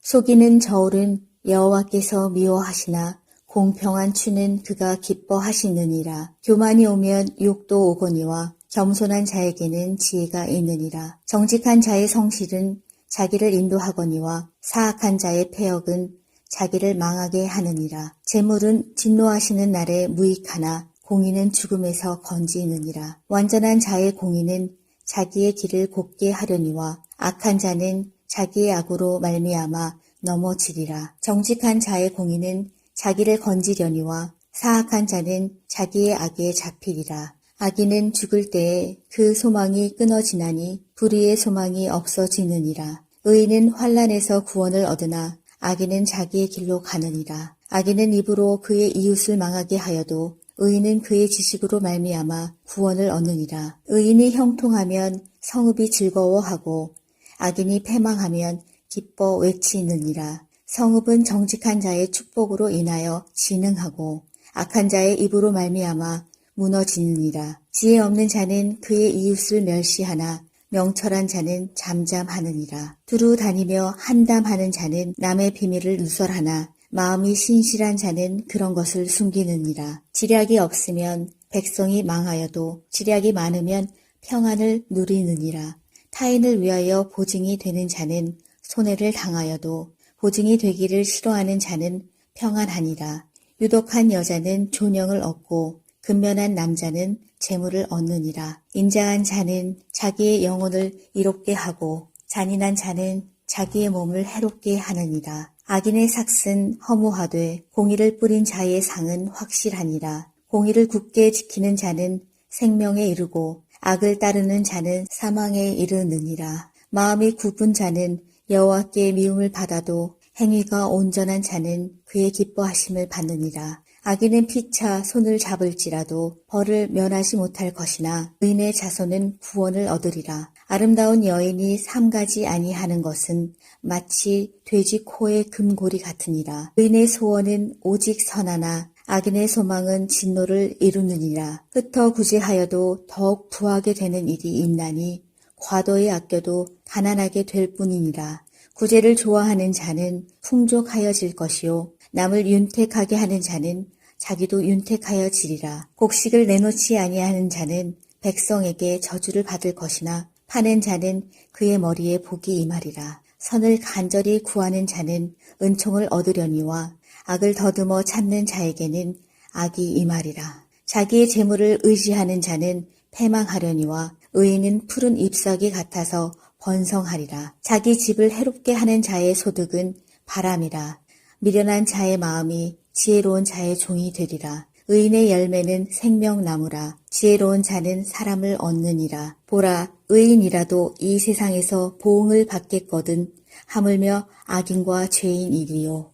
속이는 저울은 여호와께서 미워하시나 공평한 추는 그가 기뻐하시느니라. 교만이 오면 욕도 오거니와 겸손한 자에게는 지혜가 있느니라. 정직한 자의 성실은 자기를 인도하거니와 사악한 자의 패역은 자기를 망하게 하느니라. 재물은 진노하시는 날에 무익하나 공의는 죽음에서 건지느니라. 완전한 자의 공의는 자기의 길을 곱게 하려니와 악한 자는 자기의 악으로 말미암아 넘어지리라. 정직한 자의 공의는 자기를 건지려니와 사악한 자는 자기의 악에 잡히리라. 악인은 죽을 때에 그 소망이 끊어지나니 불의의 소망이 없어지느니라. 의인은 환난에서 구원을 얻으나 악인은 자기의 길로 가느니라. 악인은 입으로 그의 이웃을 망하게 하여도 의인은 그의 지식으로 말미암아 구원을 얻느니라. 의인이 형통하면 성읍이 즐거워하고 악인이 패망하면 기뻐 외치느니라. 성읍은 정직한 자의 축복으로 인하여 진흥하고 악한 자의 입으로 말미암아 무너지느니라. 지혜 없는 자는 그의 이웃을 멸시하나 명철한 자는 잠잠하느니라. 두루 다니며 한담하는 자는 남의 비밀을 누설하나 마음이 신실한 자는 그런 것을 숨기느니라. 지략이 없으면 백성이 망하여도 지략이 많으면 평안을 누리느니라. 타인을 위하여 보증이 되는 자는 손해를 당하여도 보증이 되기를 싫어하는 자는 평안하니라. 유독한 여자는 존영을 얻고 근면한 남자는 재물을 얻느니라. 인자한 자는 자기의 영혼을 이롭게 하고 잔인한 자는 자기의 몸을 해롭게 하느니라. 악인의 삭은 허무하되 공의를 뿌린 자의 상은 확실하니라. 공의를 굳게 지키는 자는 생명에 이르고 악을 따르는 자는 사망에 이르느니라. 마음이 굽은 자는 여호와께 미움을 받아도 행위가 온전한 자는 그의 기뻐하심을 받느니라. 악인은 피차 손을 잡을지라도 벌을 면하지 못할 것이나 의인의 자손은 구원을 얻으리라. 아름다운 여인이 삼가지 아니하는 것은 마치 돼지 코의 금고리 같으니라. 의인의 소원은 오직 선하나 악인의 소망은 진노를 이루느니라. 흩어 구제하여도 더욱 부하게 되는 일이 있나니 과도히 아껴도 가난하게 될 뿐이니라. 구제를 좋아하는 자는 풍족하여질 것이요 남을 윤택하게 하는 자는 자기도 윤택하여지리라. 곡식을 내놓지 아니하는 자는 백성에게 저주를 받을 것이나 파는 자는 그의 머리에 복이 임하리라. 선을 간절히 구하는 자는 은총을 얻으려니와 악을 더듬어 찾는 자에게는 악이 임하리라. 자기의 재물을 의지하는 자는 패망하려니와 의인은 푸른 잎사귀 같아서 번성하리라. 자기 집을 해롭게 하는 자의 소득은 바람이라. 미련한 자의 마음이 지혜로운 자의 종이 되리라. 의인의 열매는 생명나무라. 지혜로운 자는 사람을 얻느니라. 보라, 의인이라도 이 세상에서 보응을 받겠거든 하물며 악인과 죄인이리요.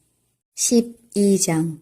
12장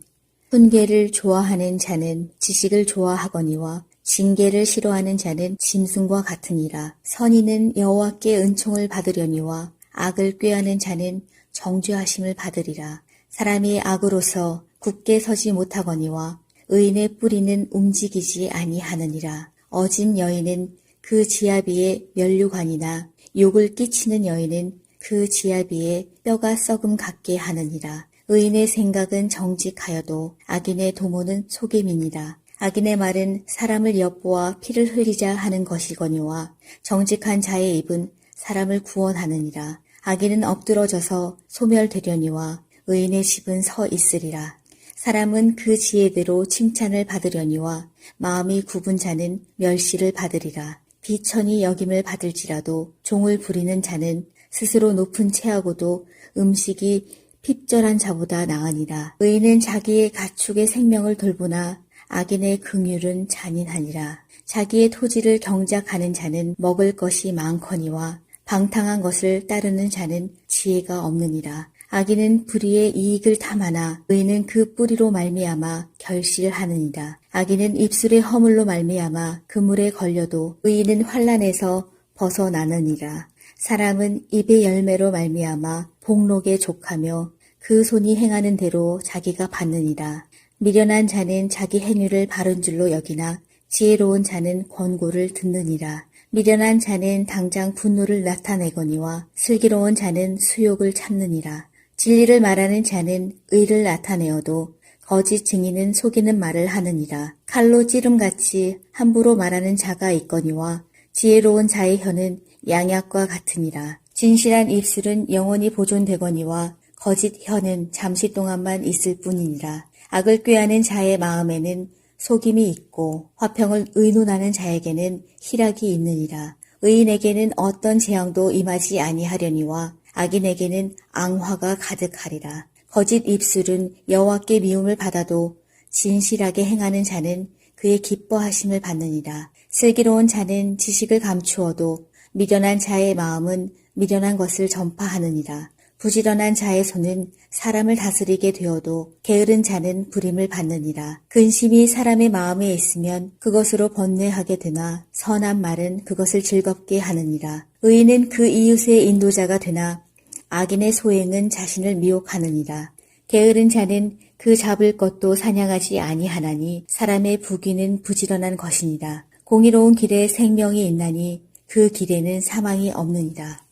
훈계를 좋아하는 자는 지식을 좋아하거니와 징계를 싫어하는 자는 짐승과 같으니라. 선인은 여호와께 은총을 받으려니와 악을 꾀하는 자는 정죄하심을 받으리라. 사람이 악으로서 굳게 서지 못하거니와 의인의 뿌리는 움직이지 아니하느니라. 어진 여인은 그 지아비의 면류관이나 욕을 끼치는 여인은 그 지아비의 뼈가 썩음 같게 하느니라. 의인의 생각은 정직하여도 악인의 도모는 속임이니라. 악인의 말은 사람을 엿보아 피를 흘리자 하는 것이거니와 정직한 자의 입은 사람을 구원하느니라. 악인은 엎드러져서 소멸되려니와 의인의 집은 서 있으리라. 사람은 그 지혜대로 칭찬을 받으려니와 마음이 굽은 자는 멸시를 받으리라. 비천히 여김을 받을지라도 종을 부리는 자는 스스로 높은 채하고도 음식이 핍절한 자보다 나으니라. 의인은 자기의 가축의 생명을 돌보나 악인의 긍휼은 잔인하니라. 자기의 토지를 경작하는 자는 먹을 것이 많거니와 방탕한 것을 따르는 자는 지혜가 없느니라. 악인은 불의의 이익을 탐하나 의인은 그 뿌리로 말미암아 결실하느니라. 악인은 입술의 허물로 말미암아 그물에 걸려도 의인은 환난에서 벗어나느니라. 사람은 입의 열매로 말미암아 복록에 족하며 그 손이 행하는 대로 자기가 받느니라. 미련한 자는 자기 행위를 바른 줄로 여기나 지혜로운 자는 권고를 듣느니라. 미련한 자는 당장 분노를 나타내거니와 슬기로운 자는 수욕을 참느니라. 진리를 말하는 자는 의를 나타내어도 거짓 증인은 속이는 말을 하느니라. 칼로 찌름같이 함부로 말하는 자가 있거니와 지혜로운 자의 혀는 양약과 같으니라. 진실한 입술은 영원히 보존되거니와 거짓 혀는 잠시 동안만 있을 뿐이니라. 악을 꾀하는 자의 마음에는 속임이 있고 화평을 의논하는 자에게는 희락이 있느니라. 의인에게는 어떤 재앙도 임하지 아니하려니와 악인에게는 앙화가 가득하리라. 거짓 입술은 여호와께 미움을 받아도 진실하게 행하는 자는 그의 기뻐하심을 받느니라. 슬기로운 자는 지식을 감추어도 미련한 자의 마음은 미련한 것을 전파하느니라. 부지런한 자의 손은 사람을 다스리게 되어도 게으른 자는 부림을 받느니라. 근심이 사람의 마음에 있으면 그것으로 번뇌하게 되나 선한 말은 그것을 즐겁게 하느니라. 의인은 그 이웃의 인도자가 되나 악인의 소행은 자신을 미혹하느니라. 게으른 자는 그 잡을 것도 사냥하지 아니하나니 사람의 부귀는 부지런한 것이니라. 공의로운 길에 생명이 있나니 그 길에는 사망이 없느니라.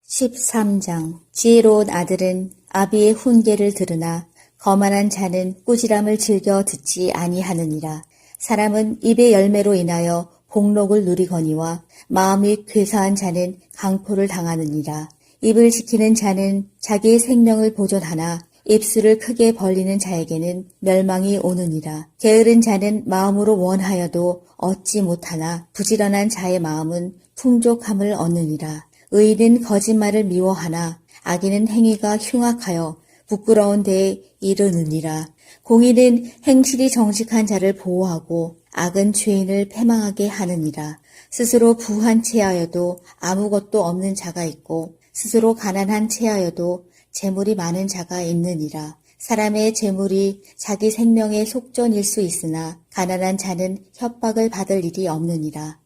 13장. 지혜로운 아들은 아비의 훈계를 들으나 거만한 자는 꾸지람을 즐겨 듣지 아니하느니라. 사람은 입의 열매로 인하여 복록을 누리거니와 마음이 괴사한 자는 강포를 당하느니라. 입을 지키는 자는 자기의 생명을 보존하나 입술을 크게 벌리는 자에게는 멸망이 오느니라. 게으른 자는 마음으로 원하여도 얻지 못하나 부지런한 자의 마음은 풍족함을 얻느니라. 의인은 거짓말을 미워하나 악인은 행위가 흉악하여 부끄러운 데에 이르느니라. 공의는 행실이 정직한 자를 보호하고 악은 죄인을 패망하게 하느니라. 스스로 부한 채하여도 아무것도 없는 자가 있고 스스로 가난한 채하여도 재물이 많은 자가 있느니라. 사람의 재물이 자기 생명의 속전일 수 있으나 가난한 자는 협박을 받을 일이 없느니라.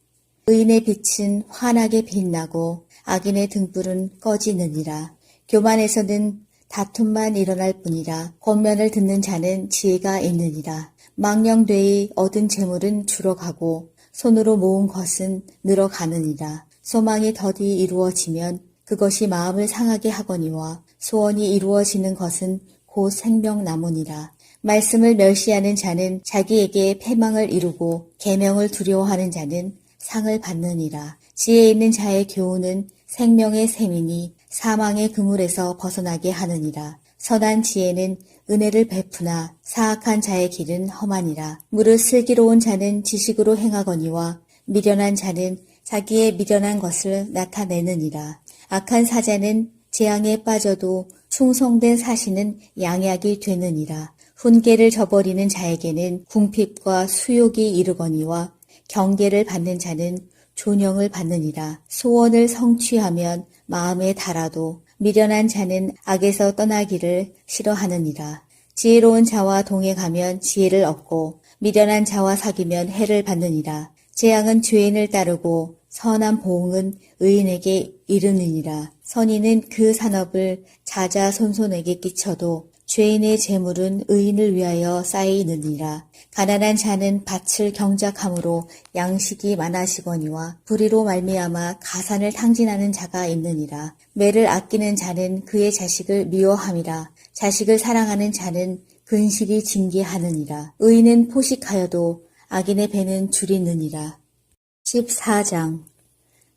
의인의 빛은 환하게 빛나고 악인의 등불은 꺼지느니라. 교만에서는 다툼만 일어날 뿐이라. 권면을 듣는 자는 지혜가 있느니라. 망령되이 얻은 재물은 줄어가고 손으로 모은 것은 늘어가느니라. 소망이 더디 이루어지면 그것이 마음을 상하게 하거니와 소원이 이루어지는 것은 곧 생명나무니라. 말씀을 멸시하는 자는 자기에게 패망을 이루고 계명을 두려워하는 자는 상을 받느니라. 지혜 있는 자의 교훈은 생명의 샘이니 사망의 그물에서 벗어나게 하느니라. 선한 지혜는 은혜를 베푸나 사악한 자의 길은 험하니라. 무릇 슬기로운 자는 지식으로 행하거니와 미련한 자는 자기의 미련한 것을 나타내느니라. 악한 사자는 재앙에 빠져도 충성된 사신은 양약이 되느니라. 훈계를 저버리는 자에게는 궁핍과 수욕이 이르거니와 경계를 받는 자는 존영을 받느니라. 소원을 성취하면 마음에 달아도 미련한 자는 악에서 떠나기를 싫어하느니라. 지혜로운 자와 동행하면 지혜를 얻고 미련한 자와 사귀면 해를 받느니라. 재앙은 죄인을 따르고 선한 보응은 의인에게 이르느니라. 선인은 그 산업을 자자손손에게 끼쳐도 죄인의 재물은 의인을 위하여 쌓이느니라. 가난한 자는 밭을 경작함으로 양식이 많아지거니와 불의로 말미암아 가산을 탕진하는 자가 있느니라. 매를 아끼는 자는 그의 자식을 미워함이라. 자식을 사랑하는 자는 근실이 징계하느니라. 의인은 포식하여도 악인의 배는 줄이느니라. 14장.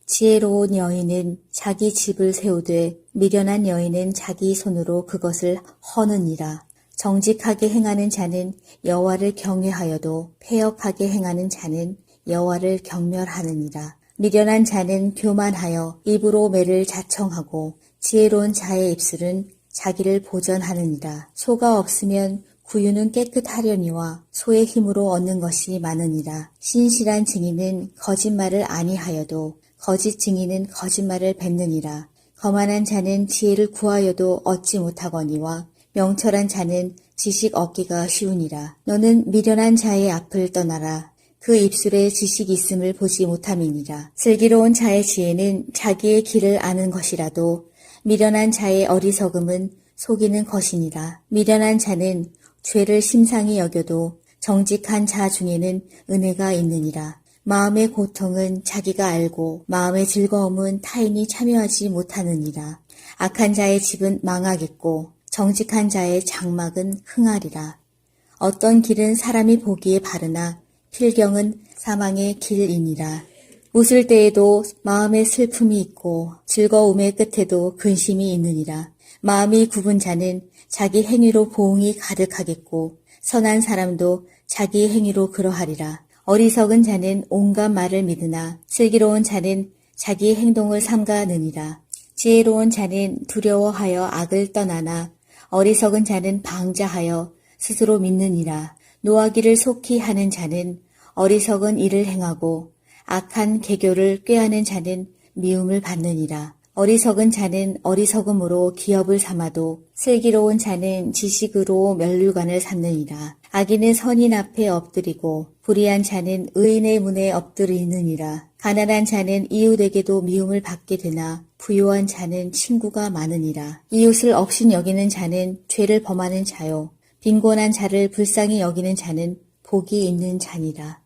지혜로운 여인은 자기 집을 세우되 미련한 여인은 자기 손으로 그것을 허느니라. 정직하게 행하는 자는 여호와를 경외하여도 패역하게 행하는 자는 여호와를 경멸하느니라. 미련한 자는 교만하여 입으로 매를 자청하고 지혜로운 자의 입술은 자기를 보전하느니라. 소가 없으면 구유는 깨끗하려니와 소의 힘으로 얻는 것이 많으니라. 신실한 증인은 거짓말을 아니하여도 거짓 증인은 거짓말을 뱉느니라. 거만한 자는 지혜를 구하여도 얻지 못하거니와 명철한 자는 지식 얻기가 쉬우니라. 너는 미련한 자의 앞을 떠나라. 그 입술에 지식 있음을 보지 못함이니라. 슬기로운 자의 지혜는 자기의 길을 아는 것이라도 미련한 자의 어리석음은 속이는 것이니라. 미련한 자는 죄를 심상히 여겨도 정직한 자 중에는 은혜가 있느니라. 마음의 고통은 자기가 알고 마음의 즐거움은 타인이 참여하지 못하느니라. 악한 자의 집은 망하겠고 정직한 자의 장막은 흥하리라. 어떤 길은 사람이 보기에 바르나 필경은 사망의 길이니라. 웃을 때에도 마음에 슬픔이 있고 즐거움의 끝에도 근심이 있느니라. 마음이 굽은 자는 자기 행위로 보응이 가득하겠고 선한 사람도 자기 행위로 그러하리라. 어리석은 자는 온갖 말을 믿으나 슬기로운 자는 자기 행동을 삼가느니라. 지혜로운 자는 두려워하여 악을 떠나나 어리석은 자는 방자하여 스스로 믿느니라. 노하기를 속히 하는 자는 어리석은 일을 행하고 악한 계교를 꾀하는 자는 미움을 받느니라. 어리석은 자는 어리석음으로 기업을 삼아도 슬기로운 자는 지식으로 면류관을 삼느니라. 악인은 선인 앞에 엎드리고 불의한 자는 의인의 문에 엎드리느니라. 가난한 자는 이웃에게도 미움을 받게 되나 부유한 자는 친구가 많으니라. 이웃을 억신 여기는 자는 죄를 범하는 자요. 빈곤한 자를 불쌍히 여기는 자는 복이 있는 자니라.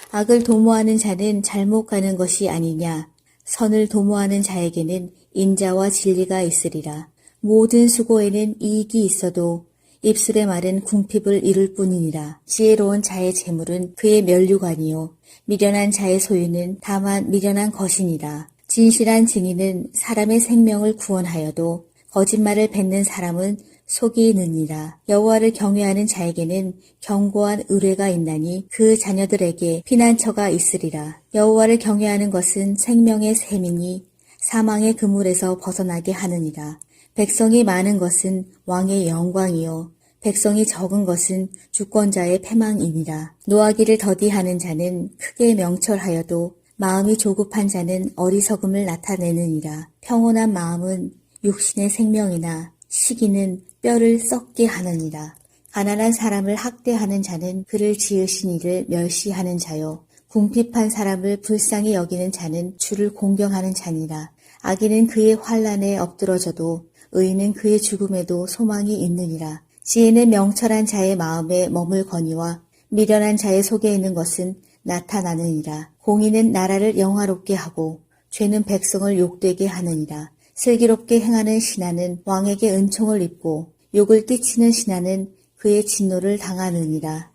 악을 도모하는 자는 잘못 가는 것이 아니냐. 선을 도모하는 자에게는 인자와 진리가 있으리라. 모든 수고에는 이익이 있어도 입술의 말은 궁핍을 이룰 뿐이니라. 지혜로운 자의 재물은 그의 면류관이요 미련한 자의 소유는 다만 미련한 것이니라. 진실한 증인은 사람의 생명을 구원하여도 거짓말을 뱉는 사람은 속이 느니라. 여호와를 경외하는 자에게는 견고한 의뢰가 있나니 그 자녀들에게 피난처가 있으리라. 여호와를 경외하는 것은 생명의 샘이니 사망의 그물에서 벗어나게 하느니라. 백성이 많은 것은 왕의 영광이요 백성이 적은 것은 주권자의 패망이니라. 노하기를 더디하는 자는 크게 명철하여도 마음이 조급한 자는 어리석음을 나타내느니라. 평온한 마음은 육신의 생명이나 시기는 뼈를 썩게 하느니라. 가난한 사람을 학대하는 자는 그를 지으신 이를 멸시하는 자요. 궁핍한 사람을 불쌍히 여기는 자는 주를 공경하는 자니라. 악인은 그의 환난에 엎드러져도 의인은 그의 죽음에도 소망이 있느니라. 지혜는 명철한 자의 마음에 머물거니와 미련한 자의 속에 있는 것은 나타나느니라. 공의는 나라를 영화롭게 하고 죄는 백성을 욕되게 하느니라. 슬기롭게 행하는 신하는 왕에게 은총을 입고 욕을 띠치는 신하는 그의 진노를 당하느니라.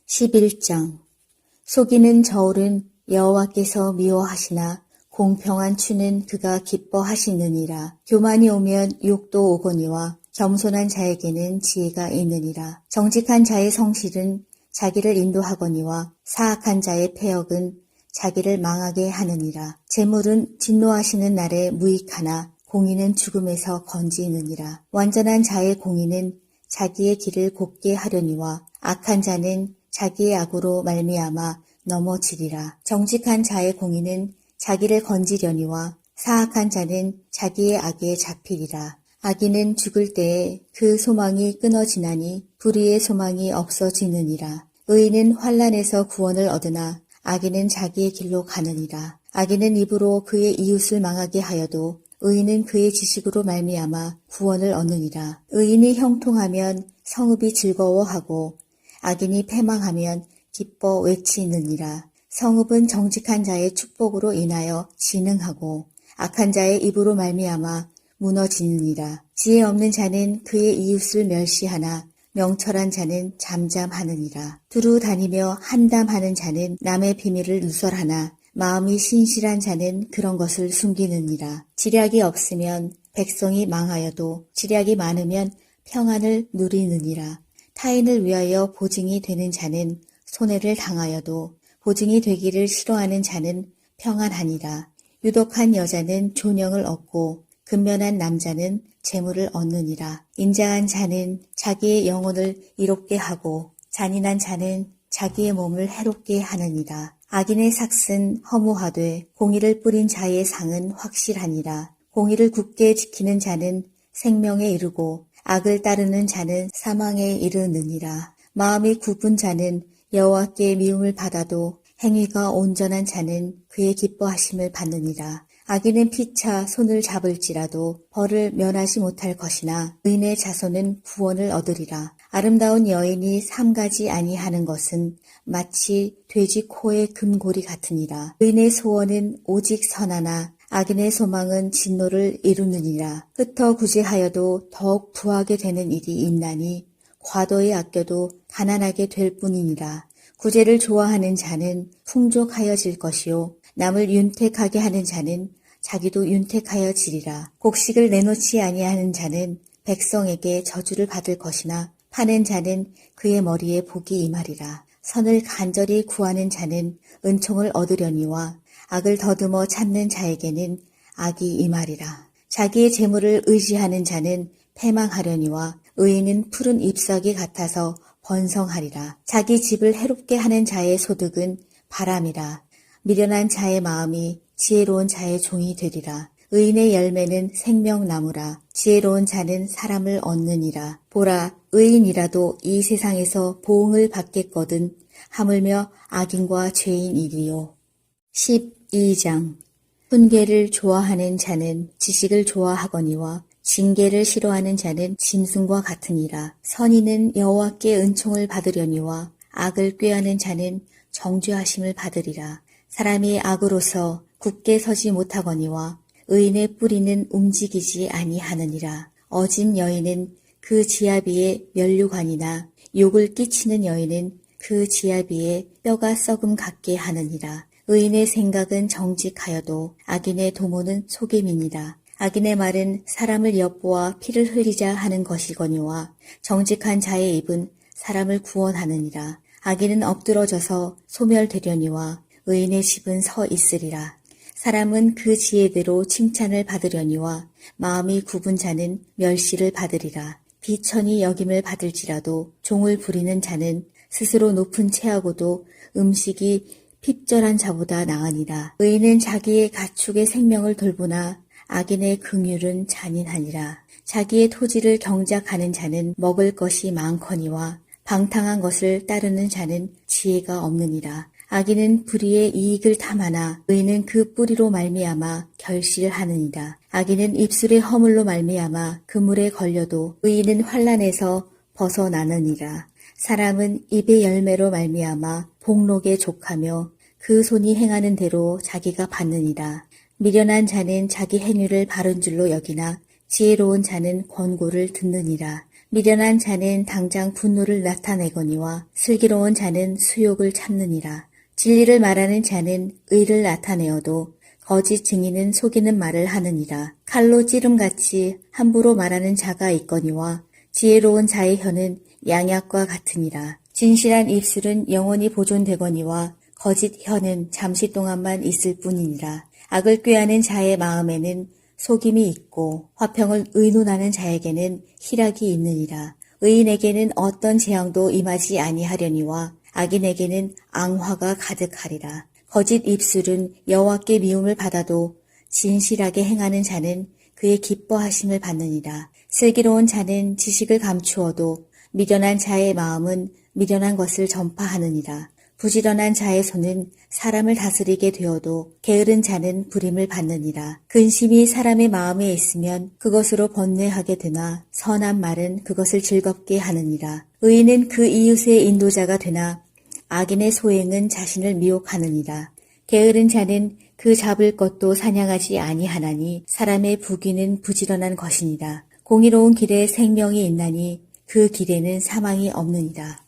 11장. 속이는 저울은 여호와께서 미워하시나 공평한 추는 그가 기뻐하시느니라. 교만이 오면 욕도 오거니와 겸손한 자에게는 지혜가 있느니라. 정직한 자의 성실은 자기를 인도하거니와 사악한 자의 패역은 자기를 망하게 하느니라. 재물은 진노하시는 날에 무익하나 공의는 죽음에서 건지느니라. 완전한 자의 공의는 자기의 길을 곱게 하려니와 악한 자는 자기의 악으로 말미암아 넘어지리라. 정직한 자의 공의는 자기를 건지려니와 사악한 자는 자기의 악에 잡히리라. 악인은 죽을 때에 그 소망이 끊어지나니 불의의 소망이 없어지느니라. 의인은 환난에서 구원을 얻으나 악인은 자기의 길로 가느니라. 악인은 입으로 그의 이웃을 망하게 하여도 의인은 그의 지식으로 말미암아 구원을 얻느니라. 의인이 형통하면 성읍이 즐거워하고 악인이 패망하면 기뻐 외치느니라. 성읍은 정직한 자의 축복으로 인하여 진흥하고 악한 자의 입으로 말미암아 무너지느니라. 지혜 없는 자는 그의 이웃을 멸시하나 명철한 자는 잠잠하느니라. 두루 다니며 한담하는 자는 남의 비밀을 누설하나 마음이 신실한 자는 그런 것을 숨기느니라. 지략이 없으면 백성이 망하여도 지략이 많으면 평안을 누리느니라. 타인을 위하여 보증이 되는 자는 손해를 당하여도 보증이 되기를 싫어하는 자는 평안하니라. 유독한 여자는 존영을 얻고 근면한 남자는 재물을 얻느니라. 인자한 자는 자기의 영혼을 이롭게 하고 잔인한 자는 자기의 몸을 해롭게 하느니라. 악인의 삭은 허무하되 공의를 뿌린 자의 상은 확실하니라. 공의를 굳게 지키는 자는 생명에 이르고 악을 따르는 자는 사망에 이르느니라. 마음이 굽은 자는 여호와께 미움을 받아도 행위가 온전한 자는 그의 기뻐하심을 받느니라. 악인은 피차 손을 잡을지라도 벌을 면하지 못할 것이나 의인의 자손은 구원을 얻으리라. 아름다운 여인이 삼가지 아니하는 것은 마치 돼지 코의 금고리 같으니라. 의인의 소원은 오직 선하나 악인의 소망은 진노를 이루느니라. 흩어 구제하여도 더욱 부하게 되는 일이 있나니 과도히 아껴도 가난하게 될 뿐이니라. 구제를 좋아하는 자는 풍족하여질 것이요 남을 윤택하게 하는 자는 자기도 윤택하여지리라. 곡식을 내놓지 아니하는 자는 백성에게 저주를 받을 것이나 파는 자는 그의 머리에 복이 임하리라. 선을 간절히 구하는 자는 은총을 얻으려니와 악을 더듬어 찾는 자에게는 악이 임하리라. 자기의 재물을 의지하는 자는 패망하려니와 의인은 푸른 잎사귀 같아서 번성하리라. 자기 집을 해롭게 하는 자의 소득은 바람이라. 미련한 자의 마음이 지혜로운 자의 종이 되리라. 의인의 열매는 생명나무라. 지혜로운 자는 사람을 얻느니라. 보라, 의인이라도 이 세상에서 보응을 받겠거든 하물며 악인과 죄인이리요. 12장. 훈계를 좋아하는 자는 지식을 좋아하거니와 징계를 싫어하는 자는 짐승과 같으니라. 선인은 여호와께 은총을 받으려니와 악을 꾀하는 자는 정죄하심을 받으리라. 사람이 악으로서 굳게 서지 못하거니와 의인의 뿌리는 움직이지 아니하느니라. 어진 여인은 그 지아비의 면류관이나 욕을 끼치는 여인은 그 지아비의 뼈가 썩음 같게 하느니라. 의인의 생각은 정직하여도 악인의 도모는 속임이니라. 악인의 말은 사람을 엿보아 피를 흘리자 하는 것이거니와 정직한 자의 입은 사람을 구원하느니라. 악인은 엎드러져서 소멸되려니와 의인의 집은 서 있으리라. 사람은 그 지혜대로 칭찬을 받으려니와 마음이 굽은 자는 멸시를 받으리라. 비천히 여김을 받을지라도 종을 부리는 자는 스스로 높은 채하고도 음식이 핍절한 자보다 나으니라. 의인은 자기의 가축의 생명을 돌보나 악인의 긍휼은 잔인하니라. 자기의 토지를 경작하는 자는 먹을 것이 많거니와 방탕한 것을 따르는 자는 지혜가 없느니라. 악인은 불의의 이익을 탐하나 의인은 그 뿌리로 말미암아 결실하느니라. 악인은 입술의 허물로 말미암아 그물에 걸려도 의인은 환난에서 벗어나느니라. 사람은 입의 열매로 말미암아 복록에 족하며 그 손이 행하는 대로 자기가 받느니라. 미련한 자는 자기 행위를 바른 줄로 여기나 지혜로운 자는 권고를 듣느니라. 미련한 자는 당장 분노를 나타내거니와 슬기로운 자는 수욕을 참느니라. 진리를 말하는 자는 의를 나타내어도 거짓 증인은 속이는 말을 하느니라. 칼로 찌름같이 함부로 말하는 자가 있거니와 지혜로운 자의 혀는 양약과 같으니라. 진실한 입술은 영원히 보존되거니와 거짓 혀는 잠시 동안만 있을 뿐이니라. 악을 꾀하는 자의 마음에는 속임이 있고 화평을 의논하는 자에게는 희락이 있느니라. 의인에게는 어떤 재앙도 임하지 아니하려니와 악인에게는 앙화가 가득하리라. 거짓 입술은 여호와께 미움을 받아도 진실하게 행하는 자는 그의 기뻐하심을 받느니라. 슬기로운 자는 지식을 감추어도 미련한 자의 마음은 미련한 것을 전파하느니라. 부지런한 자의 손은 사람을 다스리게 되어도 게으른 자는 부림을 받느니라. 근심이 사람의 마음에 있으면 그것으로 번뇌하게 되나 선한 말은 그것을 즐겁게 하느니라. 의인은 그 이웃의 인도자가 되나 악인의 소행은 자신을 미혹하느니라. 게으른 자는 그 잡을 것도 사냥하지 아니하나니 사람의 부귀는 부지런한 것이니라. 공의로운 길에 생명이 있나니 그 길에는 사망이 없느니라.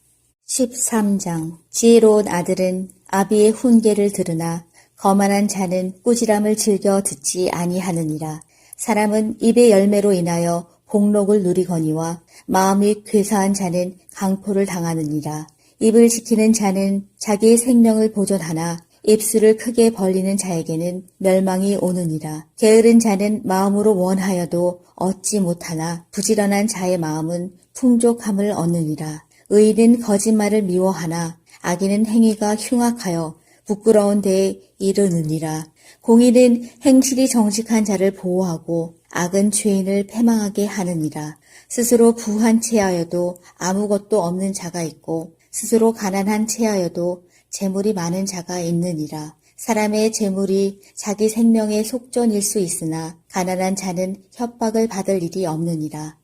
13장. 지혜로운 아들은 아비의 훈계를 들으나 거만한 자는 꾸지람을 즐겨 듣지 아니하느니라. 사람은 입의 열매로 인하여 복록을 누리거니와 마음이 괴사한 자는 강포를 당하느니라. 입을 지키는 자는 자기의 생명을 보존하나 입술을 크게 벌리는 자에게는 멸망이 오느니라. 게으른 자는 마음으로 원하여도 얻지 못하나 부지런한 자의 마음은 풍족함을 얻느니라. 의인은 거짓말을 미워하나 악인은 행위가 흉악하여 부끄러운 데에 이르느니라. 공의는 행실이 정직한 자를 보호하고 악은 죄인을 패망하게 하느니라. 스스로 부한 체하여도 아무것도 없는 자가 있고 스스로 가난한 체하여도 재물이 많은 자가 있느니라. 사람의 재물이 자기 생명의 속전일 수 있으나 가난한 자는 협박을 받을 일이 없느니라.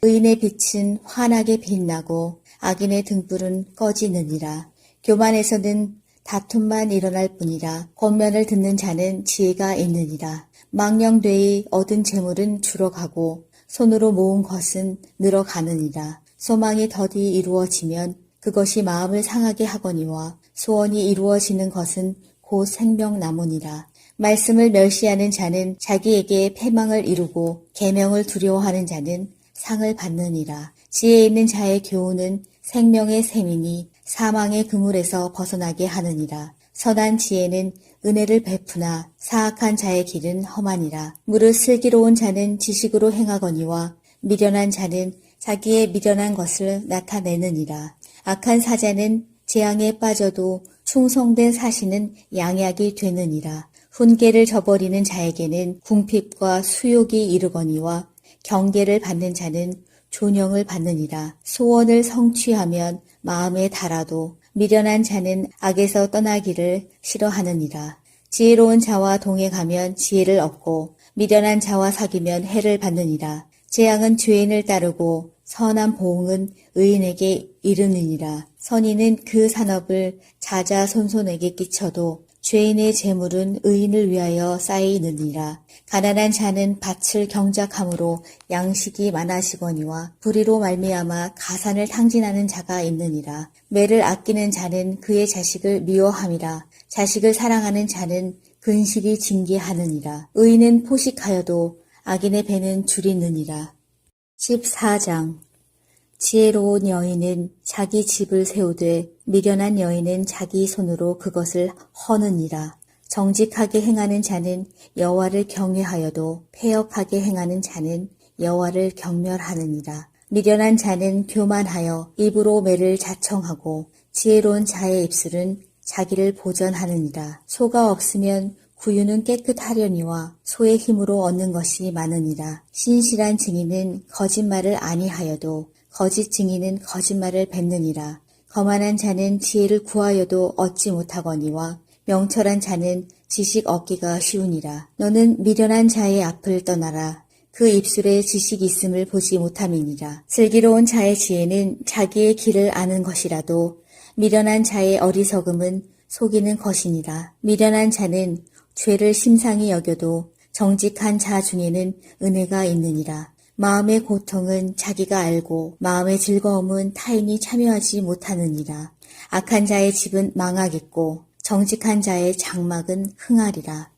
의인의 빛은 환하게 빛나고 악인의 등불은 꺼지느니라. 교만에서는 다툼만 일어날 뿐이라. 권면을 듣는 자는 지혜가 있느니라. 망령되이 얻은 재물은 줄어가고 손으로 모은 것은 늘어가느니라. 소망이 더디 이루어지면 그것이 마음을 상하게 하거니와 소원이 이루어지는 것은 곧 생명나무니라. 말씀을 멸시하는 자는 자기에게 패망을 이루고 계명을 두려워하는 자는 상을 받느니라. 지혜 있는 자의 교훈은 생명의 샘이니 사망의 그물에서 벗어나게 하느니라. 선한 지혜는 은혜를 베푸나 사악한 자의 길은 험하니라. 무릇 슬기로운 자는 지식으로 행하거니와 미련한 자는 자기의 미련한 것을 나타내느니라. 악한 사자는 재앙에 빠져도 충성된 사신은 양약이 되느니라. 훈계를 저버리는 자에게는 궁핍과 수욕이 이르거니와 경계를 받는 자는 존영을 받느니라. 소원을 성취하면 마음에 달아도 미련한 자는 악에서 떠나기를 싫어하느니라. 지혜로운 자와 동행하면 지혜를 얻고 미련한 자와 사귀면 해를 받느니라. 재앙은 죄인을 따르고 선한 보응은 의인에게 이르느니라. 선인은 그 산업을 자자손손에게 끼쳐도 죄인의 재물은 의인을 위하여 쌓이느니라. 가난한 자는 밭을 경작함으로 양식이 많아지거니와 불의로 말미암아 가산을 탕진하는 자가 있느니라. 매를 아끼는 자는 그의 자식을 미워함이라. 자식을 사랑하는 자는 근실이 징계하느니라. 의인은 포식하여도 악인의 배는 줄이느니라. 14장. 지혜로운 여인은 자기 집을 세우되 미련한 여인은 자기 손으로 그것을 허느니라. 정직하게 행하는 자는 여호와를 경외하여도 패역하게 행하는 자는 여호와를 경멸하느니라. 미련한 자는 교만하여 입으로 매를 자청하고 지혜로운 자의 입술은 자기를 보전하느니라. 소가 없으면 구유는 깨끗하려니와 소의 힘으로 얻는 것이 많으니라. 신실한 증인은 거짓말을 아니하여도 거짓 증인은 거짓말을 뱉느니라. 거만한 자는 지혜를 구하여도 얻지 못하거니와 명철한 자는 지식 얻기가 쉬우니라. 너는 미련한 자의 앞을 떠나라. 그 입술에 지식 있음을 보지 못함이니라. 슬기로운 자의 지혜는 자기의 길을 아는 것이라도 미련한 자의 어리석음은 속이는 것이니라. 미련한 자는 죄를 심상히 여겨도 정직한 자 중에는 은혜가 있느니라. 마음의 고통은 자기가 알고 마음의 즐거움은 타인이 참여하지 못하느니라. 악한 자의 집은 망하겠고 정직한 자의 장막은 흥하리라.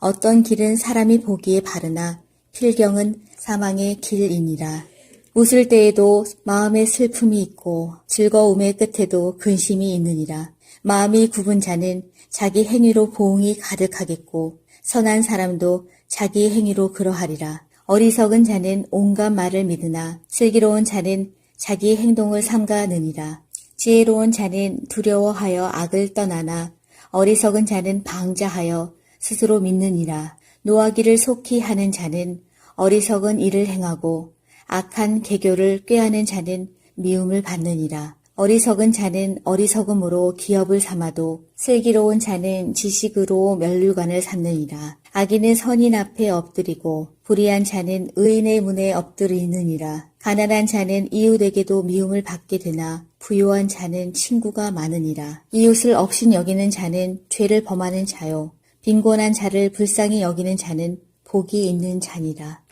어떤 길은 사람이 보기에 바르나 필경은 사망의 길이니라. 웃을 때에도 마음에 슬픔이 있고 즐거움의 끝에도 근심이 있느니라. 마음이 굽은 자는 자기 행위로 보응이 가득하겠고 선한 사람도 자기 행위로 그러하리라. 어리석은 자는 온갖 말을 믿으나 슬기로운 자는 자기 행동을 삼가느니라. 지혜로운 자는 두려워하여 악을 떠나나 어리석은 자는 방자하여 스스로 믿느니라. 노하기를 속히 하는 자는 어리석은 일을 행하고 악한 계교를 꾀하는 자는 미움을 받느니라. 어리석은 자는 어리석음으로 기업을 삼아도 슬기로운 자는 지식으로 면류관을 삼느니라. 악인은 선인 앞에 엎드리고 불의한 자는 의인의 문에 엎드리느니라. 가난한 자는 이웃에게도 미움을 받게 되나 부유한 자는 친구가 많으니라. 이웃을 억신 여기는 자는 죄를 범하는 자요. 빈곤한 자를 불쌍히 여기는 자는 복이 있는 자니라.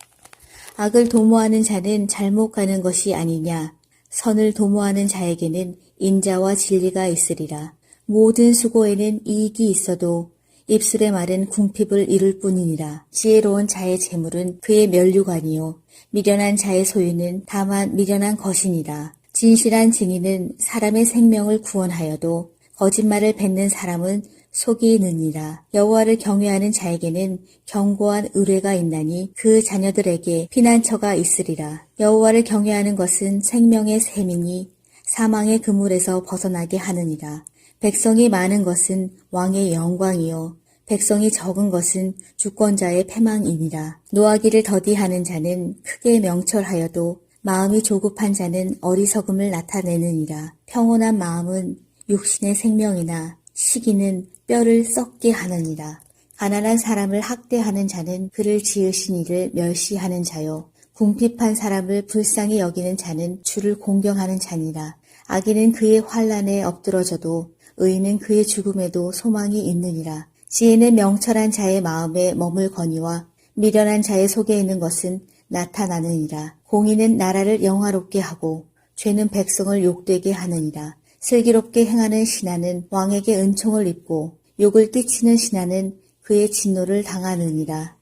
악을 도모하는 자는 잘못 가는 것이 아니냐. 선을 도모하는 자에게는 인자와 진리가 있으리라. 모든 수고에는 이익이 있어도 입술의 말은 궁핍을 이룰 뿐이니라. 지혜로운 자의 재물은 그의 면류관이요 미련한 자의 소유는 다만 미련한 것이니라. 진실한 증인은 사람의 생명을 구원하여도 거짓말을 뱉는 사람은 속이 느니라. 여호와를 경외하는 자에게는 견고한 의뢰가 있나니 그 자녀들에게 피난처가 있으리라. 여호와를 경외하는 것은 생명의 샘이니 사망의 그물에서 벗어나게 하느니라. 백성이 많은 것은 왕의 영광이요 백성이 적은 것은 주권자의 패망이니라. 노하기를 더디하는 자는 크게 명철하여도 마음이 조급한 자는 어리석음을 나타내느니라. 평온한 마음은 육신의 생명이나 시기는 뼈를 썩게 하느니라. 가난한 사람을 학대하는 자는 그를 지으신 이를 멸시하는 자요. 궁핍한 사람을 불쌍히 여기는 자는 주를 공경하는 자니라. 악인은 그의 환난에 엎드러져도 의인은 그의 죽음에도 소망이 있느니라. 지혜는 명철한 자의 마음에 머물거니와 미련한 자의 속에 있는 것은 나타나느니라. 공의는 나라를 영화롭게 하고 죄는 백성을 욕되게 하느니라. 슬기롭게 행하는 신하는 왕에게 은총을 입고 욕을 띠치는 신하는 그의 진노를 당하느니라.